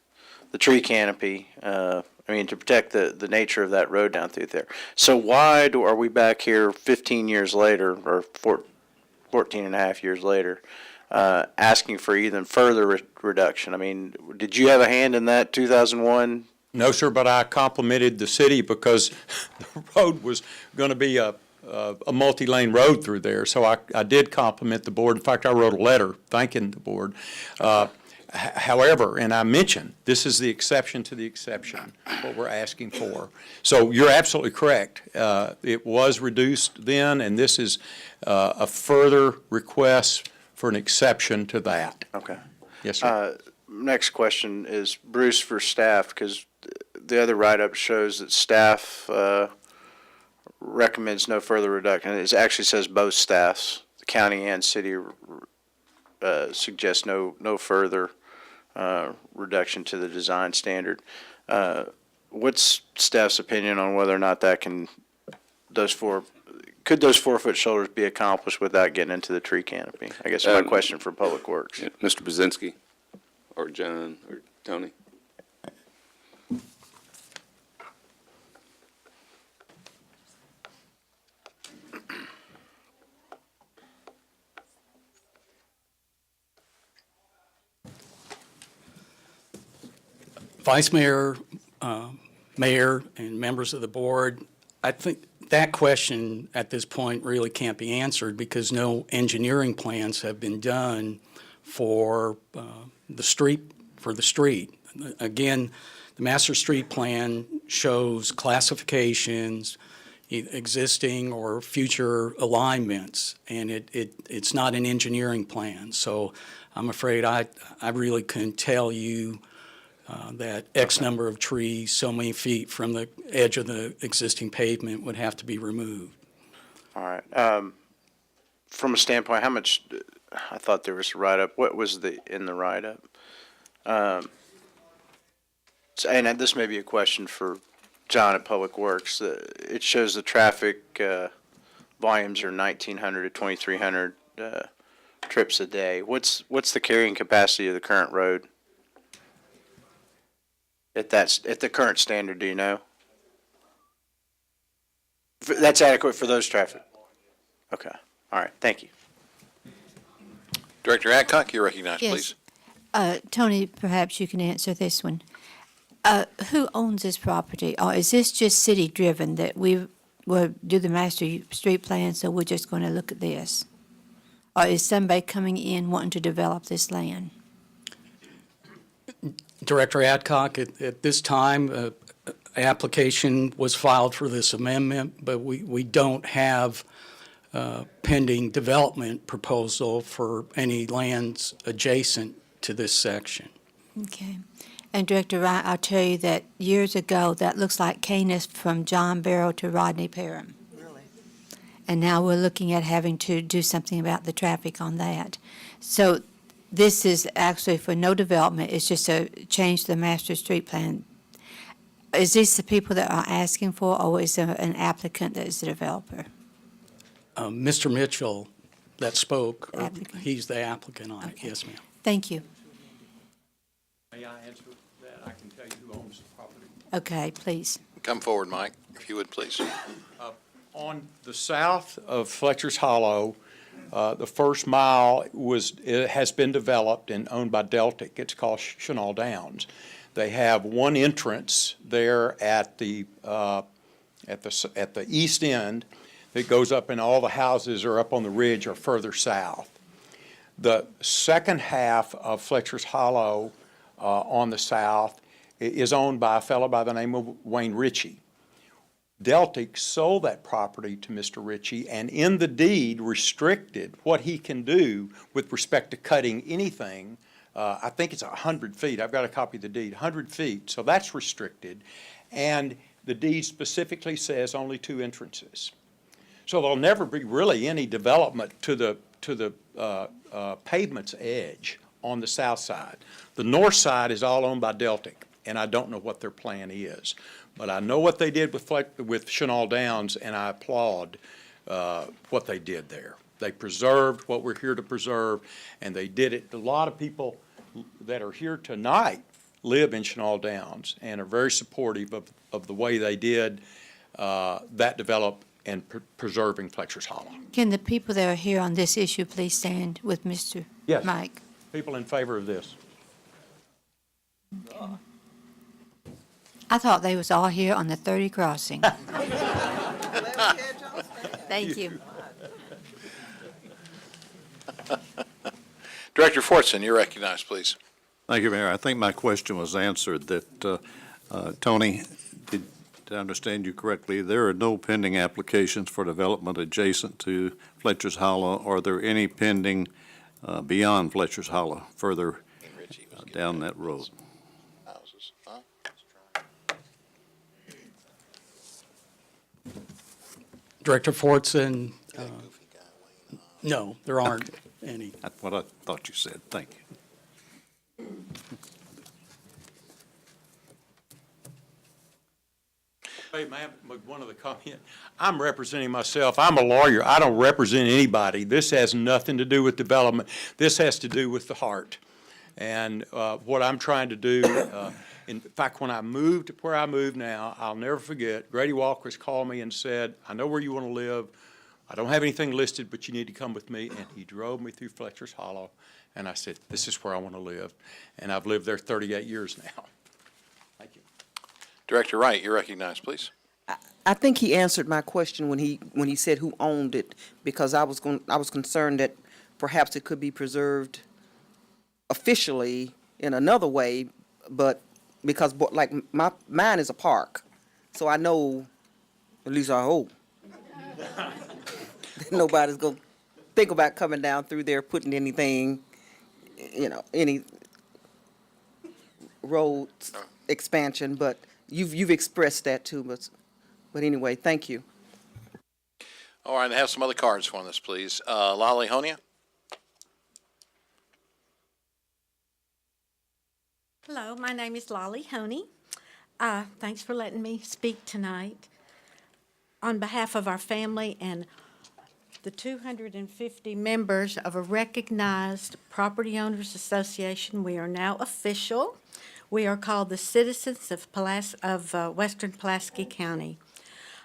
the tree canopy, to protect the nature of that road down through there. So why are we back here 15 years later, or 14 and a half years later, asking for even further reduction? I mean, did you have a hand in that 2001? No, sir, but I complimented the city because the road was going to be a multi-lane road through there. So I did compliment the board. In fact, I wrote a letter thanking the board. However, and I mentioned, this is the exception to the exception, what we're asking for. So you're absolutely correct. It was reduced then, and this is a further request for an exception to that. Okay. Yes, sir. Next question is, Bruce, for staff, because the other write-up shows that staff recommends no further reduction. It actually says both staffs, the county and city, suggest no further reduction to the design standard. What's staff's opinion on whether or not could those 4-foot shoulders be accomplished without getting into the tree canopy? I guess my question for Public Works. Mr. Brzezinski, or John, or Tony? Vice Mayor, Mayor, and members of the board, I think that question at this point really can't be answered because no engineering plans have been done for the street. Again, the master street plan shows classifications, existing or future alignments, and it's not an engineering plan. So I'm afraid I really couldn't tell you that X number of trees, so many feet from the edge of the existing pavement would have to be removed. All right. From a standpoint, how much, I thought there was a write-up. What was in the write-up? And this may be a question for John at Public Works. It shows the traffic volumes are 1,900 to 2,300 trips a day. What's the carrying capacity of the current road? At the current standard, do you know? That's adequate for those traffic? Okay. All right. Thank you. Director Adcock, you're recognized, Yes. please. Tony, perhaps you can answer this one. Who owns this property? Or is this just city-driven, that we will do the master street plan, so we're just going to look at this? Or is somebody coming in wanting to develop this land? Director Adcock, at this time, application was filed for this amendment, but we don't have pending development proposal for any lands adjacent to this section. Okay. And Director Wright, I'll tell you that years ago, that looks like Canis from John Barrow to Rodney Parham. Really? And now we're looking at having to do something about the traffic on that. So this is actually for no development, it's just a change to the master street plan. Is this the people that are asking for, or is there an applicant that is the developer? Mr. Mitchell that spoke, he's the applicant on it. Yes, ma'am. Thank you. May I answer that? I can tell you who owns the property. Okay, please. Come forward, Mike, if you would, please. On the south of Fletcher's Hollow, the first mile has been developed and owned by Deltic. It's called Chenal Downs. They have one entrance there at the east end that goes up, and all the houses are up on the ridge or further south. The second half of Fletcher's Hollow on the south is owned by a fellow by the name of Wayne Ritchie. Deltic sold that property to Mr. Ritchie and in the deed restricted what he can do with respect to cutting anything. I think it's 100 feet. I've got a copy of the deed, 100 feet. So that's restricted. And the deed specifically says only 2 entrances. So there'll never be really any development to the pavement's edge on the south side. The north side is all owned by Deltic, and I don't know what their plan is. But I know what they did with Chenal Downs, and I applaud what they did there. They preserved what we're here to preserve, and they did it. A lot of people that are here tonight live in Chenal Downs and are very supportive of the way they did that develop and preserving Fletcher's Hollow. Can the people that are here on this issue please stand with Mr. Yes. Mike? People in favor of this? I thought they was all here on the 30 crossing. Thank you. Director Fortson, you're recognized, please. Thank you, Mayor. I think my question was answered that, Tony, did I understand you correctly? There are no pending applications for development adjacent to Fletcher's Hollow. Are there any pending beyond Fletcher's Hollow, further down that road? Director Fortson, no, there aren't any. That's what I thought you said. Thank you. Hey, ma'am, one of the comments, I'm representing myself. I'm a lawyer. I don't represent anybody. This has nothing to do with development. This has to do with the heart. And what I'm trying to do, in fact, when I moved to where I moved now, I'll never forget, Grady Walquist called me and said, I know where you want to live. I don't have anything listed, but you need to come with me. And he drove me through Fletcher's Hollow. And I said, this is where I want to live. And I've lived there 38 years now. Thank you. Director Wright, you're recognized, please. I think he answered my question when he said who owned it, because I was concerned that perhaps it could be preserved officially in another way, but because like mine is a park, so I know, at least I hope, that nobody's gonna think about coming down through there putting anything, any road expansion. But you've expressed that too, but anyway, thank you. All right, and have some other cards for this, please. Lolly Honia? Hello, my name is Lolly Honey. Thanks for letting me speak tonight. On behalf of our family and the 250 members of a recognized Property Owners Association, we are now official. We are called the Citizens of Western Pulaski County.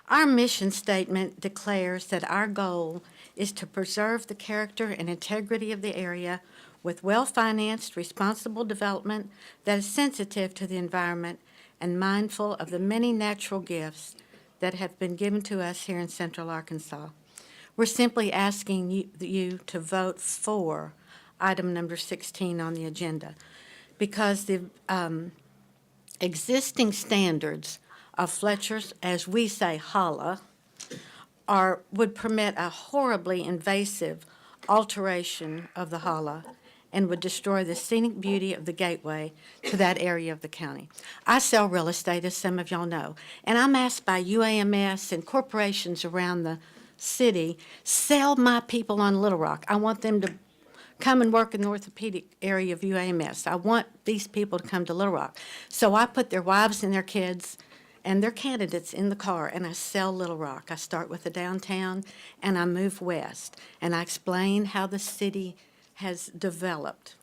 Our mission statement declares that our goal is to preserve the character and integrity of the area with well-financed, responsible development that is sensitive to the environment and mindful of the many natural gifts that have been given to us here in Central Arkansas. We're simply asking you to vote for item number 16 on the agenda, because the existing standards of Fletcher's, as we say, holla, would permit a horribly invasive alteration of the holla and would destroy the scenic beauty of the gateway to that area of the county. I sell real estate, as some of y'all know, and I'm asked by UAMS and corporations around the city, sell my people on Little Rock. I want them to come and work in the orthopedic area of UAMS. I want these people to come to Little Rock. So I put their wives and their kids and their candidates in the car, and I sell Little Rock. I start with the downtown, and I move west, and I explain how the city has developed.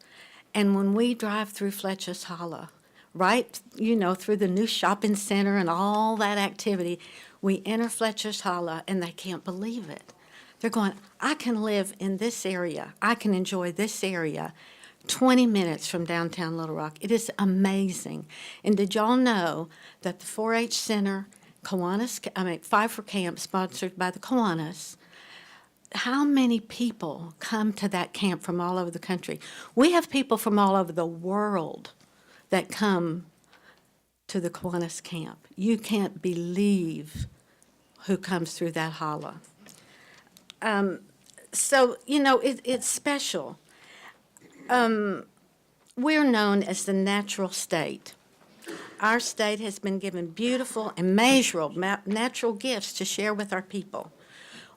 And when we drive through Fletcher's Hollow, right, through the new shopping center and all that activity, we enter Fletcher's Hollow, and they can't believe it. They're going, I can live in this area. I can enjoy this area 20 minutes from downtown Little Rock. It is amazing. And did y'all know that the 4-H Center, Five for Camp, sponsored by the Kiwanis, how many people come to that camp from all over the country? We have people from all over the world that come to the Kiwanis camp. You can't believe who comes through that hollow. So, it's special. We're known as the natural state. Our state has been given beautiful and measurable natural gifts to share with our people.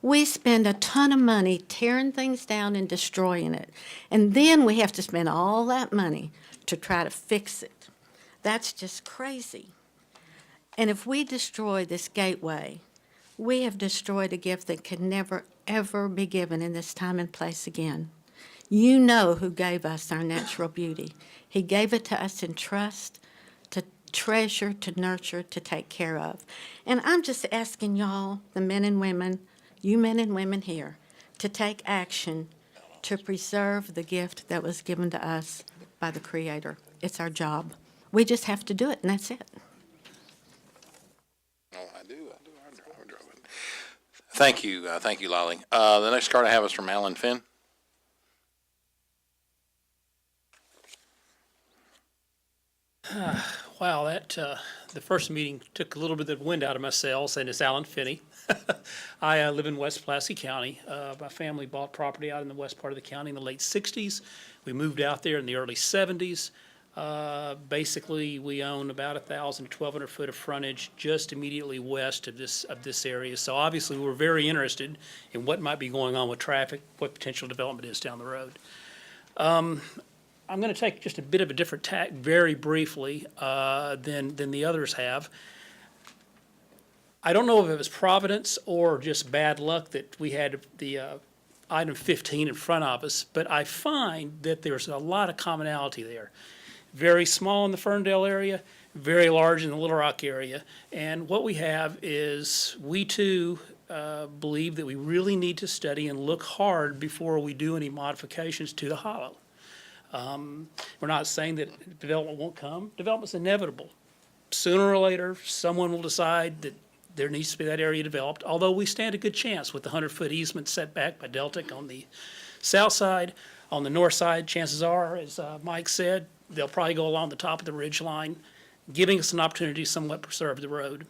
We spend a ton of money tearing things down and destroying it. And then we have to spend all that money to try to fix it. That's just crazy. And if we destroy this gateway, we have destroyed a gift that can never, ever be given in this time and place again. You know who gave us our natural beauty. He gave it to us in trust, to treasure, to nurture, to take care of. And I'm just asking y'all, the men and women, you men and women here, to take action to preserve the gift that was given to us by the Creator. It's our job. We just have to do it, and that's it. Oh, I do. I drove it. Thank you, Lolly. The next card I have is from Alan Finn. Wow, the first meeting took a little bit of the wind out of my sails, and it's Alan Finney. I live in West Pulaski County. My family bought property out in the west part of the county in the late 60s. We moved out there in the early 70s. Basically, we own about 1,000 to 1,200 foot of frontage just immediately west of this area. So obviously, we're very interested in what might be going on with traffic, what potential development is down the road. I'm going to take just a bit of a different tack very briefly than the others have. I don't know if it was providence or just bad luck that we had the item 15 in front of us, but I find that there's a lot of commonality there. Very small in the Ferndale area, very large in the Little Rock area. And what we have is we too believe that we really need to study and look hard before we do any modifications to the hollow. We're not saying that development won't come. Development's inevitable. Sooner or later, someone will decide that there needs to be that area developed, although we stand a good chance with the 100-foot easement set back by Deltic on the south side. On the north side, chances are, as Mike said, they'll probably go along the top of the ridge line, giving us an opportunity to somewhat preserve the road.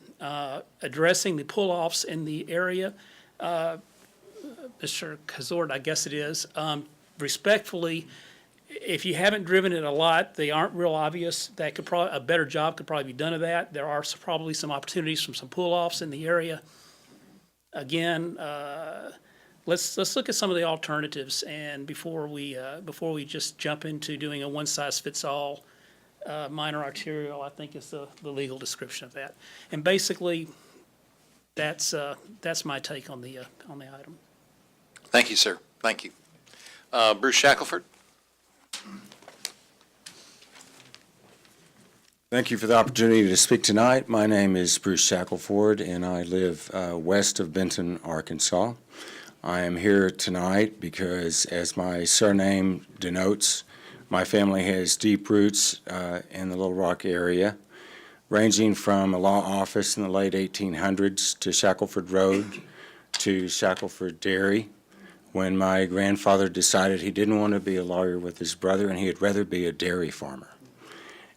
Addressing the pull-offs in the area, Mr. Kazort, I guess it is, respectfully, if you haven't driven it a lot, they aren't real obvious. That could probably, a better job could probably be done of that. There are probably some opportunities from some pull-offs in the area. Again, let's look at some of the alternatives, and before we just jump into doing a one-size-fits-all minor arterial, I think is the legal description of that. And basically, that's my take on the item. Thank you, sir. Thank you. Bruce Shackelford. Thank you for the opportunity to speak tonight. My name is Bruce Shackelford, and I live west of Benton, Arkansas. I am here tonight because, as my surname denotes, my family has deep roots in the Little Rock area, ranging from a law office in the late 1800s to Shackelford Road to Shackelford Dairy, when my grandfather decided he didn't want to be a lawyer with his brother and he'd rather be a dairy farmer.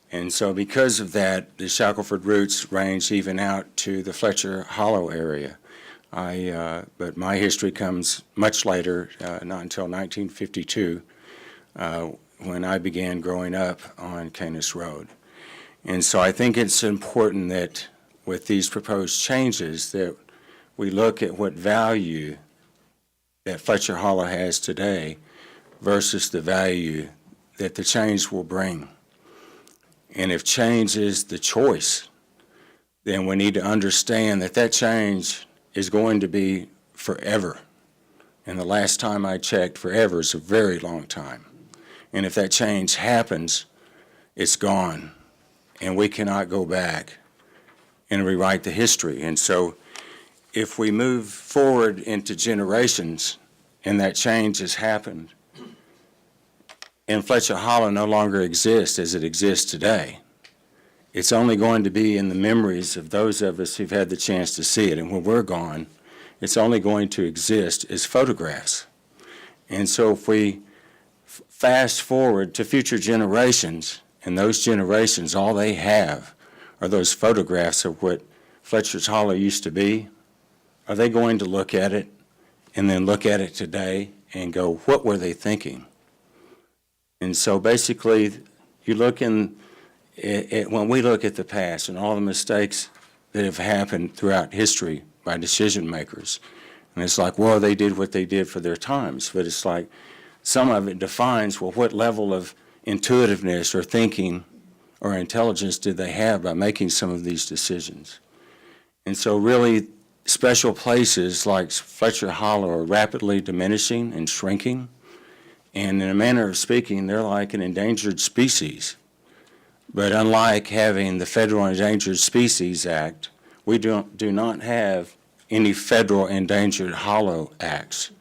And so because of that, the Shackelford roots range even out to the Fletcher Hollow area. But my history comes much later, not until 1952, when I began growing up on Canis Road. And so I think it's important that with these proposed changes that we look at what value that Fletcher Hollow has today versus the value that the change will bring. And if change is the choice, then we need to understand that that change is going to be forever. And the last time I checked, forever is a very long time. And if that change happens, it's gone. And we cannot go back and rewrite the history. And so if we move forward into generations and that change has happened, and Fletcher Hollow no longer exists as it exists today, it's only going to be in the memories of those of us who've had the chance to see it. And when we're gone, it's only going to exist as photographs. And so if we fast forward to future generations, and those generations, all they have are those photographs of what Fletcher's Hollow used to be, are they going to look at it and then look at it today and go, what were they thinking? And so basically, you look when we look at the past and all the mistakes that have happened throughout history by decision makers, and it's like, well, they did what they did for their times, but it's like some of it defines, well, what level of intuitiveness or thinking or intelligence did they have by making some of these decisions? And so really, special places like Fletcher Hollow are rapidly diminishing and shrinking. And in a manner of speaking, they're like an endangered species. But unlike having the Federal Endangered Species Act, we do not have any federal endangered hollow acts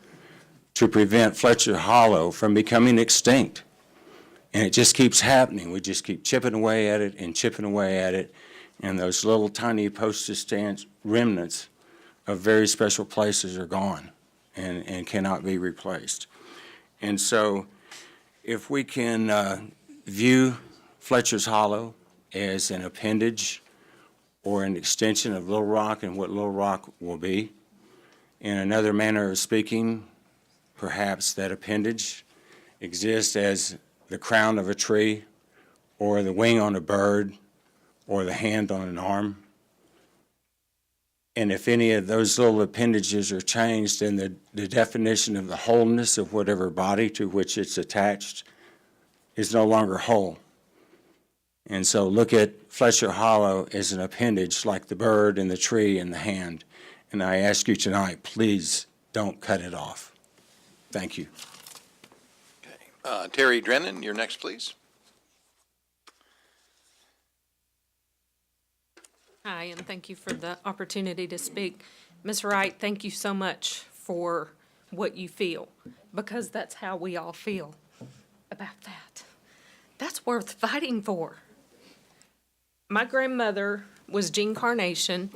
to prevent Fletcher Hollow from becoming extinct. And it just keeps happening. We just keep chipping away at it and chipping away at it. And those little tiny postage stamp remnants of very special places are gone and cannot be replaced. And so if we can view Fletcher's Hollow as an appendage or an extension of Little Rock and what Little Rock will be, in another manner of speaking, perhaps that appendage exists as the crown of a tree or the wing on a bird or the hand on an arm. And if any of those little appendages are changed, then the definition of the wholeness of whatever body to which it's attached is no longer whole. And so look at Fletcher Hollow as an appendage like the bird and the tree and the hand. And I ask you tonight, please don't cut it off. Thank you. Terry Drennan, you're next, please. Hi, and thank you for the opportunity to speak. Ms. Wright, thank you so much for what you feel, because that's how we all feel about that. That's worth fighting for. My grandmother was Jean Carnation.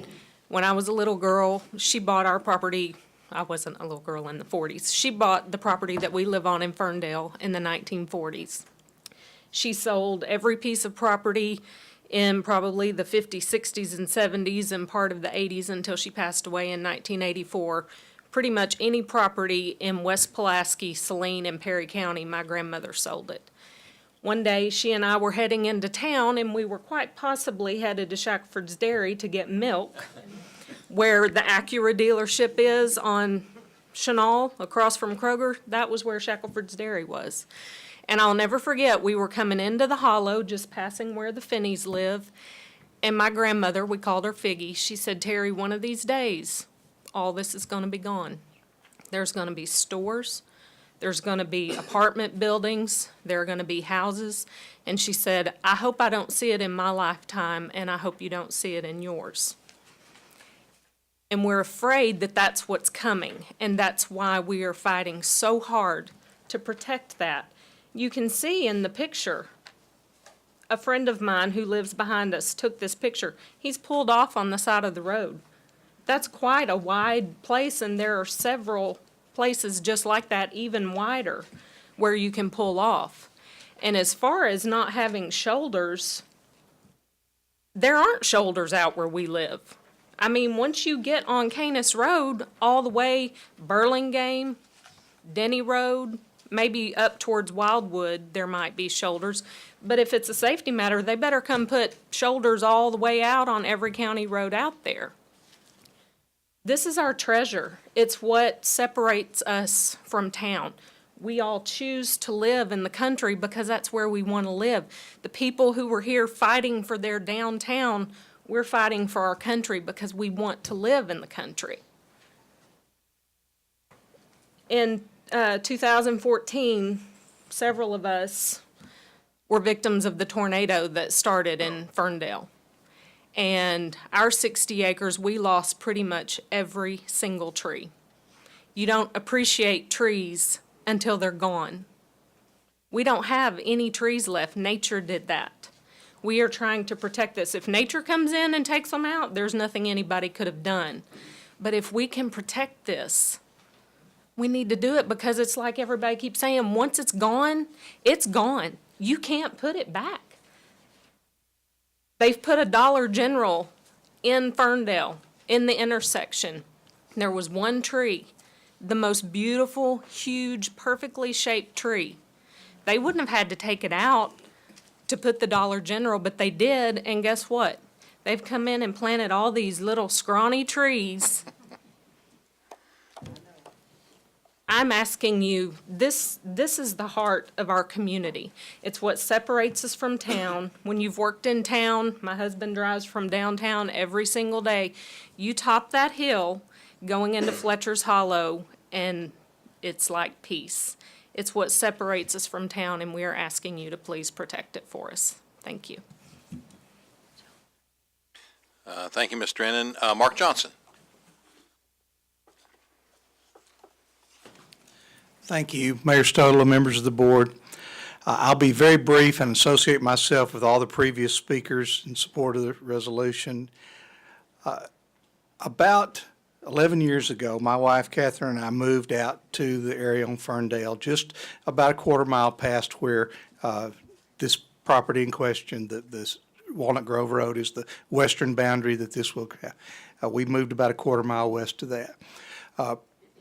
When I was a little girl, she bought our property. I wasn't a little girl in the 40s. She bought the property that we live on in Ferndale in the 1940s. She sold every piece of property in probably the 50s, 60s, and 70s and part of the 80s until she passed away in 1984. Pretty much any property in West Pulaski, Saline, and Perry County, my grandmother sold it. One day, she and I were heading into town, and we were quite possibly headed to Shackelford's Dairy to get milk, where the Acura dealership is on Chenal, across from Kroger. That was where Shackelford's Dairy was. And I'll never forget, we were coming into the hollow, just passing where the Finneys live, and my grandmother, we called her Figgy, she said, Terry, one of these days, all this is going to be gone. There's going to be stores. There's going to be apartment buildings. There are going to be houses. And she said, I hope I don't see it in my lifetime, and I hope you don't see it in yours. And we're afraid that that's what's coming, and that's why we are fighting so hard to protect that. You can see in the picture, a friend of mine who lives behind us took this picture. He's pulled off on the side of the road. That's quite a wide place, and there are several places just like that, even wider, where you can pull off. And as far as not having shoulders, there aren't shoulders out where we live. I mean, once you get on Canis Road, all the way Burlingame, Denny Road, maybe up towards Wildwood, there might be shoulders. But if it's a safety matter, they better come put shoulders all the way out on every county road out there. This is our treasure. It's what separates us from town. We all choose to live in the country because that's where we want to live. The people who were here fighting for their downtown, we're fighting for our country because we want to live in the country. In 2014, several of us were victims of the tornado that started in Ferndale. And our 60 acres, we lost pretty much every single tree. You don't appreciate trees until they're gone. We don't have any trees left. Nature did that. We are trying to protect this. If nature comes in and takes them out, there's nothing anybody could have done. But if we can protect this, we need to do it, because it's like everybody keeps saying, once it's gone, it's gone. You can't put it back. They've put a Dollar General in Ferndale, in the intersection. There was one tree, the most beautiful, huge, perfectly shaped tree. They wouldn't have had to take it out to put the Dollar General, but they did, and guess what? They've come in and planted all these little scrawny trees. I'm asking you, this is the heart of our community. It's what separates us from town. When you've worked in town, my husband drives from downtown every single day. You top that hill going into Fletcher's Hollow, and it's like peace. It's what separates us from town, and we are asking you to please protect it for us. Thank you. Thank you, Ms. Drennan. Mark Johnson. Thank you, Mayor Stodler, members of the board. I'll be very brief and associate myself with all the previous speakers in support of the resolution. About 11 years ago, my wife Catherine and I moved out to the area on Ferndale, just about a quarter mile past where this property in question, this Walnut Grove Road, is the western boundary that this will have. We moved about a quarter mile west of that.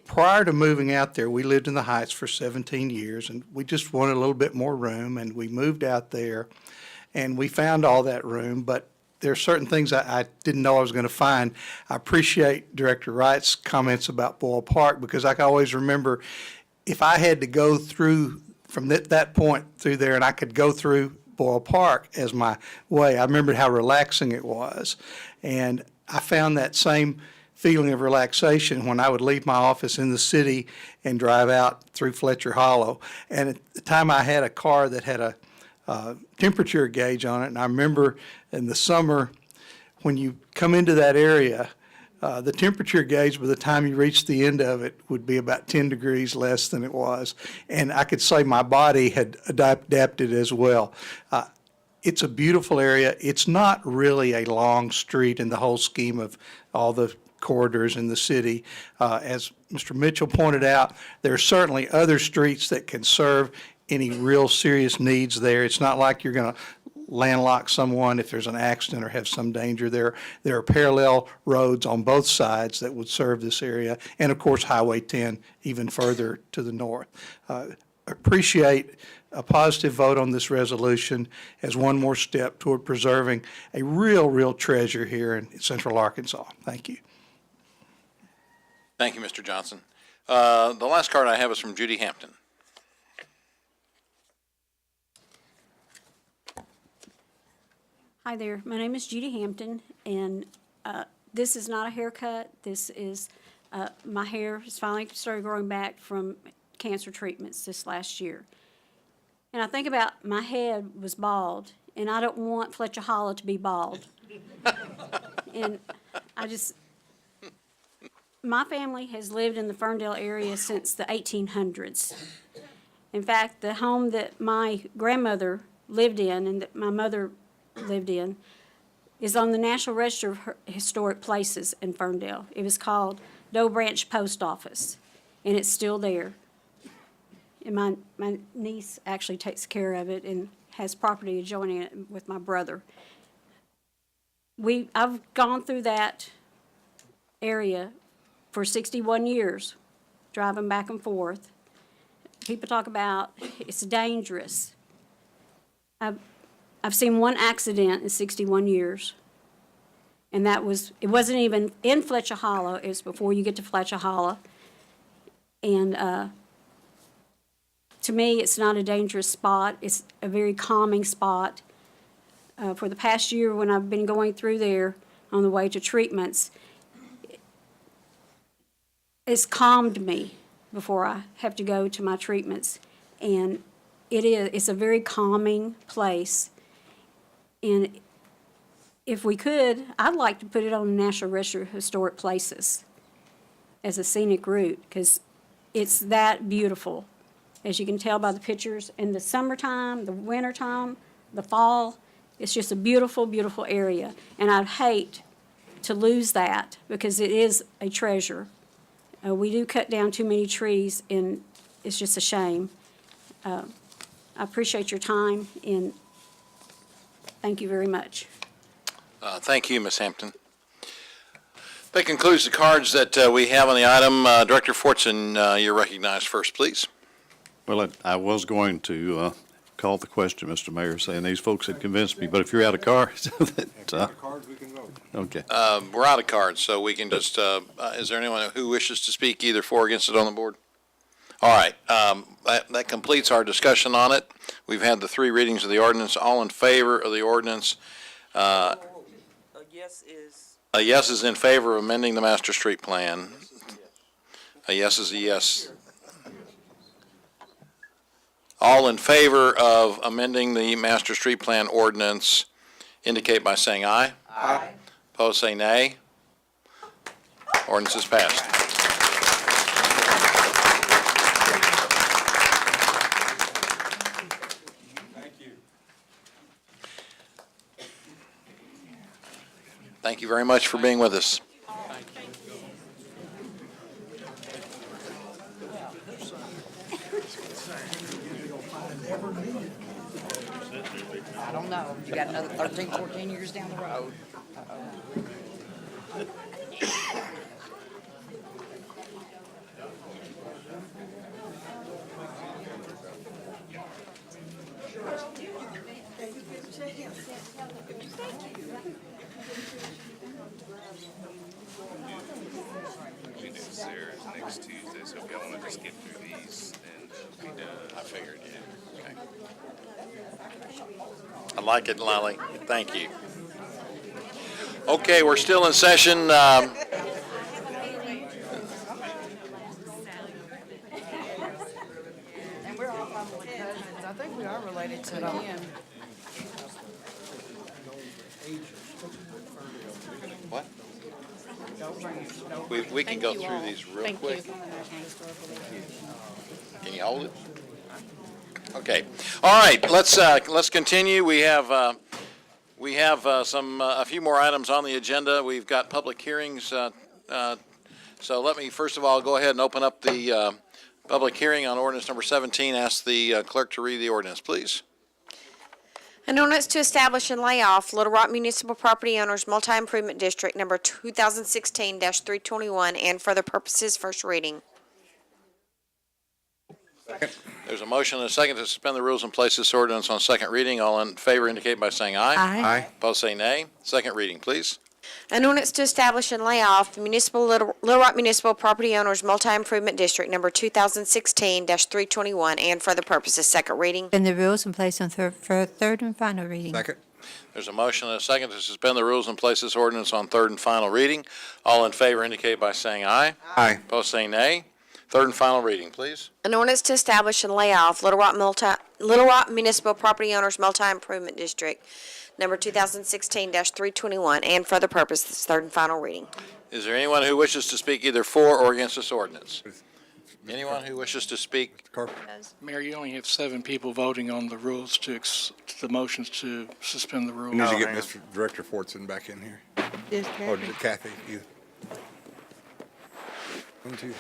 Prior to moving out there, we lived in the Heights for 17 years, and we just wanted a little bit more room, and we moved out there, and we found all that room, but there are certain things I didn't know I was going to find. I appreciate Director Wright's comments about Boyle Park, because I can always remember if I had to go through from that point through there, and I could go through Boyle Park as my way, I remembered how relaxing it was. And I found that same feeling of relaxation when I would leave my office in the city and drive out through Fletcher Hollow. And at the time I had a car that had a temperature gauge on it, and I remember in the summer when you come into that area, the temperature gauge by the time you reach the end of it would be about 10 degrees less than it was. And I could say my body had adapted as well. It's a beautiful area. It's not really a long street in the whole scheme of all the corridors in the city. As Mr. Mitchell pointed out, there are certainly other streets that can serve any real serious needs there. It's not like you're going to landlock someone if there's an accident or have some danger. There are parallel roads on both sides that would serve this area, and of course Highway 10 even further to the north. Appreciate a positive vote on this resolution as one more step toward preserving a real treasure here in Central Arkansas. Thank you. Thank you, Mr. Johnson. The last card I have is from Judy Hampton. Hi there, my name is Judy Hampton, and this is not a haircut. This is, my hair has finally started growing back from cancer treatments this last year. And I think about my head was bald, and I don't want Fletcher Hollow to be bald. And my family has lived in the Ferndale area since the 1800s. In fact, the home that my grandmother lived in and that my mother lived in is on the National Register of Historic Places in Ferndale. It was called Doe Branch Post Office, and it's still there. And my niece actually takes care of it and has property adjoining it with my brother. I've gone through that area for 61 years, driving back and forth. People talk about it's dangerous. I've seen one accident in 61 years, and it wasn't even in Fletcher Hollow. It was before you get to Fletcher Hollow. And to me, it's not a dangerous spot. It's a very calming spot. For the past year, when I've been going through there on the way to treatments, it's calmed me before I have to go to my treatments. And it's a very calming place. And if we could, I'd like to put it on the National Register of Historic Places as a scenic route, because it's that beautiful. As you can tell by the pictures, in the summertime, the wintertime, the fall, it's just a beautiful area. And I'd hate to lose that, because it is a treasure. We do cut down too many trees, and it's just a shame. I appreciate your time, and thank you very much. Thank you, Ms. Hampton. That concludes the cards that we have on the item. Director Fortson, you're recognized first, please. Well, I was going to call the question, Mr. Mayor, saying these folks had convinced me, but if you're out of cards, okay. We're out of cards, so we can just, is there anyone who wishes to speak either for or against it on the board? All right, that completes our discussion on it. We've had the 3 readings of the ordinance. All in favor of the ordinance? A yes is in favor of amending the master street plan. A yes is a yes. All in favor of amending the master street plan ordinance indicate by saying aye. Aye. Opposed, say nay. Ordinance is passed. Thank you very much for being with us. I don't know. You got another 13, 14 years down the road. Sarah's next Tuesday, so if y'all want to just get through these and be done. I figured, yeah. Okay. I like it, Lally. Thank you. Okay, we're still in session. And we're all probably cousins. I think we are related to him. What? We can go through these real quick. Can you hold it? Okay. All right. Let's continue. We have a few more items on the agenda. We've got public hearings. So let me first of all go ahead and open up the public hearing on ordinance number 17. Ask the clerk to read the ordinance, please. An ordinance to establish and lay off Little Rock Municipal Property Owners Multi-Improvement District Number 2016-321 and for other purposes, first reading. There's a motion and a second to suspend the rules and place this ordinance on second reading. All in favor indicate by saying aye. Aye. Opposed, say nay. Second reading, please. An ordinance to establish and lay off Little Rock Municipal Property Owners Multi-Improvement District Number 2016-321 and for other purposes, second reading. Suspend the rules and place on for third and final reading. Second. There's a motion and a second to suspend the rules and place this ordinance on third and final reading. All in favor indicate by saying aye. Aye. Opposed, say nay. Third and final reading, please. An ordinance to establish and lay off Little Rock Municipal Property Owners Multi-Improvement District Number 2016-321 and for other purposes, third and final reading. Is there anyone who wishes to speak either for or against this ordinance? Anyone who wishes to speak? Mayor, you only have 7 people voting on the rules the motions to suspend the rules. We need to get Mr. Director Fortson back in here. Or Kathy, either. 1, 2.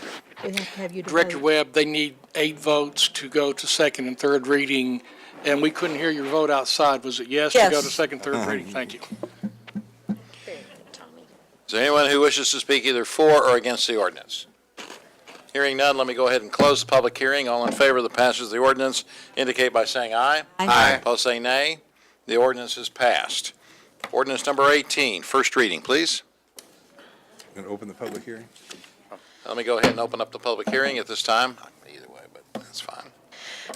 We have to have you to Director vote. Webb, they need 8 votes to go to second and third reading, and we couldn't hear your vote outside. Was it yes to go to second, third reading? Thank you. Is there anyone who wishes to speak either for or against the ordinance? Hearing none, let me go ahead and close the public hearing. All in favor of the passage of the ordinance indicate by saying aye. Aye. Opposed, say nay. The ordinance is passed. Ordinance number 18, first reading, please. Going to open the public hearing? Let me go ahead and open up the public hearing at this time. Either way, but that's fine.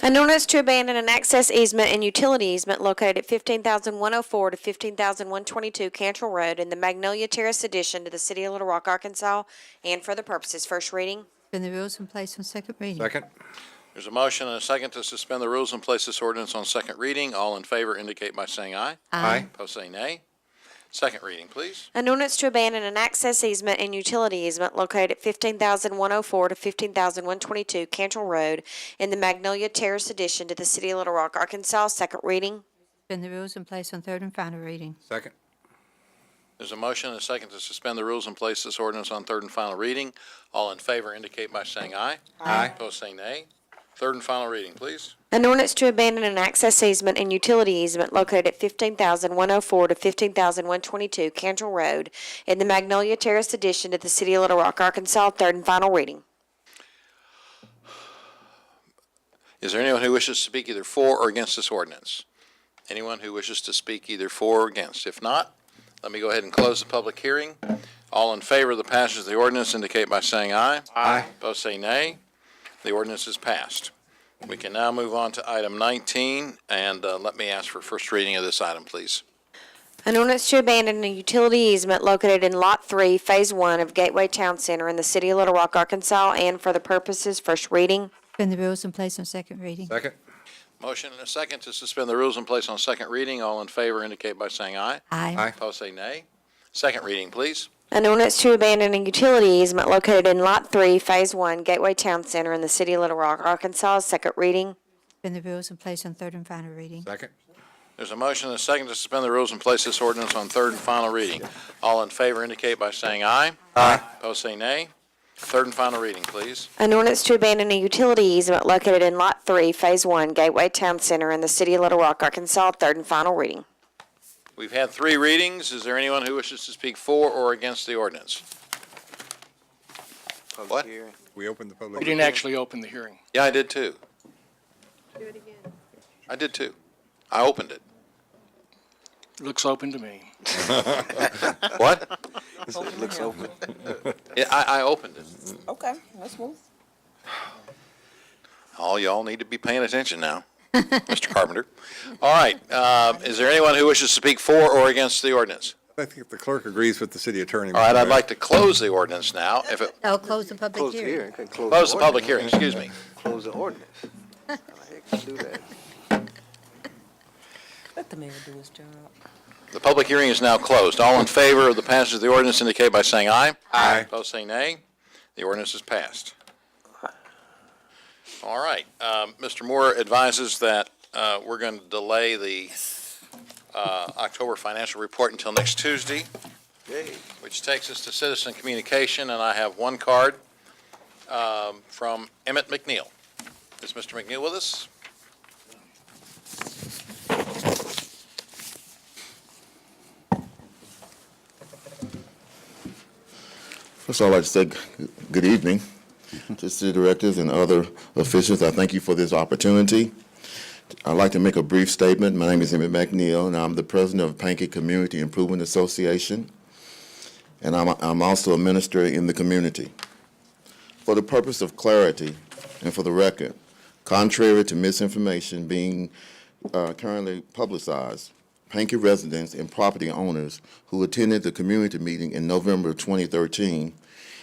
An ordinance to abandon an access easement and utility easement located at 15,104 to 15,122 Cantrell Road in the Magnolia Terrace addition to the city of Little Rock, Arkansas, and for the purposes, first reading. Suspend the rules and place on second reading. Second. There's a motion and a second to suspend the rules and place this ordinance on second reading. All in favor indicate by saying aye. Aye. Opposed, say nay. Second reading, please. An ordinance to abandon an access easement and utility easement located at 15,104 to 15,122 Cantrell Road in the Magnolia Terrace addition to the city of Little Rock, Arkansas, second reading. Suspend the rules and place on third and final reading. Second. There's a motion and a second to suspend the rules and place this ordinance on third and final reading. All in favor indicate by saying aye. Aye. Opposed, say nay. Third and final reading, please. An ordinance to abandon an access easement and utility easement located at 15,104 to 15,122 Cantrell Road in the Magnolia Terrace addition to the City of Little Rock, Arkansas. Third and final reading. Is there anyone who wishes to speak either for or against this ordinance? Anyone who wishes to speak either for or against? If not, let me go ahead and close the public hearing. All in favor of the passage of the ordinance indicate by saying aye. Aye. Opposed, say nay. The ordinance is passed. We can now move on to item 19, and let me ask for first reading of this item, please. An ordinance to abandon a utility easement located in Lot 3, Phase 1 of Gateway Town Center in the City of Little Rock, Arkansas, and for the purposes first reading. Suspend the rules and place on second reading. Second. Motion and a second to suspend the rules and place on second reading. All in favor indicate by saying aye. Aye. Aye. Opposed, say nay. Second reading, please. An ordinance to abandon a utility easement located in Lot 3, Phase 1, Gateway Town Center in the City of Little Rock, Arkansas. Second reading. Suspend the rules and place on third and final reading. Second. There's a motion and a second to suspend the rules and place this ordinance on third and final reading. All in favor indicate by saying aye. Aye. Opposed, say nay. Third and final reading, please. An ordinance to abandon a utility easement located in Lot 3, Phase 1, Gateway Town Center in the City of Little Rock, Arkansas. Third and final reading. We've had three readings. Is there anyone who wishes to speak for or against the ordinance? What? We opened the public. We didn't actually open the hearing. Yeah, I did too. Do it again. I did too. I opened it. Looks open to me. What? Looks open. Yeah, I opened it. Okay, let's move. All y'all need to be paying attention now, Mr. Carpenter. All right, is there anyone who wishes to speak for or against the ordinance? I think the clerk agrees with the city attorney. All right, I'd like to close the ordinance now. If it, Oh, close the public Close the hearing. hearing. Couldn't close the public hearing, excuse me. Close the ordinance. How the heck you do that? Let the mayor do his job. The public hearing is now closed. All in favor of the passage of the ordinance indicate by saying aye. Aye. Opposed, say nay. The ordinance is passed. All right, Mr. Moore advises that we're going to delay the October financial report until next Tuesday, which takes us to citizen communication, and I have one card from Emmett McNeil. Is Mr. McNeil with us? First of all, I'd like to say good evening to city directors and other officials. I thank you for this opportunity. I'd like to make a brief statement. My name is Emmett McNeil, and I'm the president of Pankey Community Improvement Association, and I'm also a minister in the community. For the purpose of clarity and for the record, contrary to misinformation being currently publicized, Pankey residents and property owners who attended the community meeting in November of 2013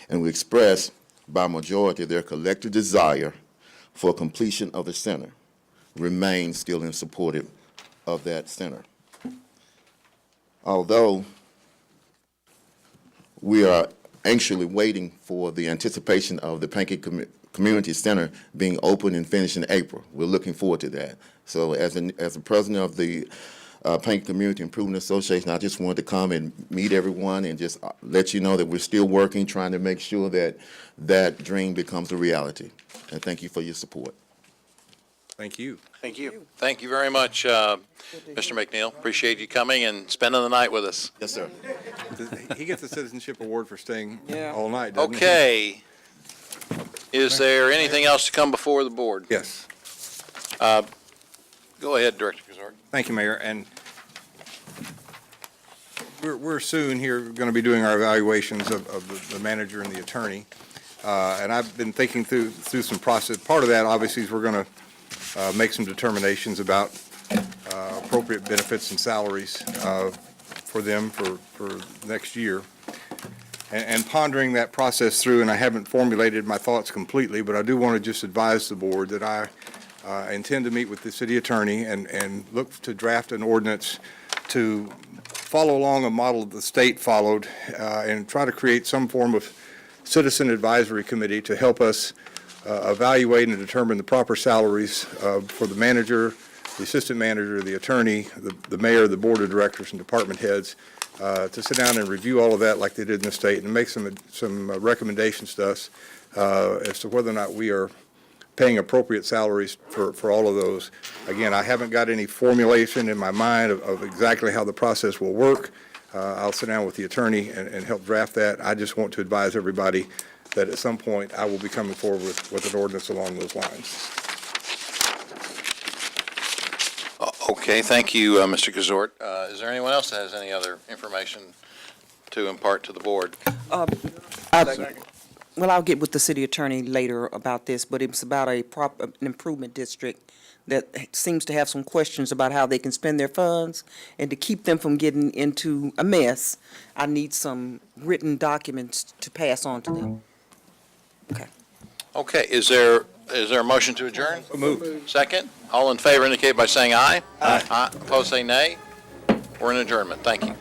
and who expressed by majority their collective desire for completion of the center remain still in support of that center. Although we are anxiously waiting for the anticipation of the Pankey Community Center being open and finished in April. We're looking forward to that. So as the president of the Pankey Community Improvement Association, I just wanted to come and meet everyone and just let you know that we're still working, trying to make sure that that dream becomes a reality. And thank you for your support. Thank you. Thank you. Thank you very much, Mr. McNeil. Appreciate you coming and spending the night with us. Yes, sir. He gets a citizenship award for staying Yeah. all night, doesn't he? Okay. Is there anything else to come before the board? Yes. Go ahead, Director Kazari. Thank you, Mayor. And we're soon here going to be doing our evaluations of the manager and the attorney. And I've been thinking through some process. Part of that, obviously, is we're going to make some determinations about appropriate benefits and salaries for them for next year. And pondering that process through, and I haven't formulated my thoughts completely, but I do want to just advise the board that I intend to meet with the city attorney and look to draft an ordinance to follow along a model the state followed and try to create some form of citizen advisory committee to help us evaluate and determine the proper salaries for the manager, the assistant manager, the attorney, the mayor, the board of directors, and department heads to sit down and review all of that like they did in the state and make some recommendations to us as to whether or not we are paying appropriate salaries for all of those. Again, I haven't got any formulation in my mind of exactly how the process will work. I'll sit down with the attorney and help draft that. I just want to advise everybody that at some point I will be coming forward with an ordinance along those lines. Okay, thank you, Mr. Gazort. Is there anyone else that has any other information to impart to the board? Well, I'll get with the city attorney later about this, but it's about an improvement district that seems to have some questions about how they can spend their funds, and to keep them from getting into a mess, I need some written documents to pass on to them. Okay, is there a motion to adjourn? Moved. Second? All in favor indicate by saying aye. Aye. Opposed, say nay. We're in adjournment. Thank you.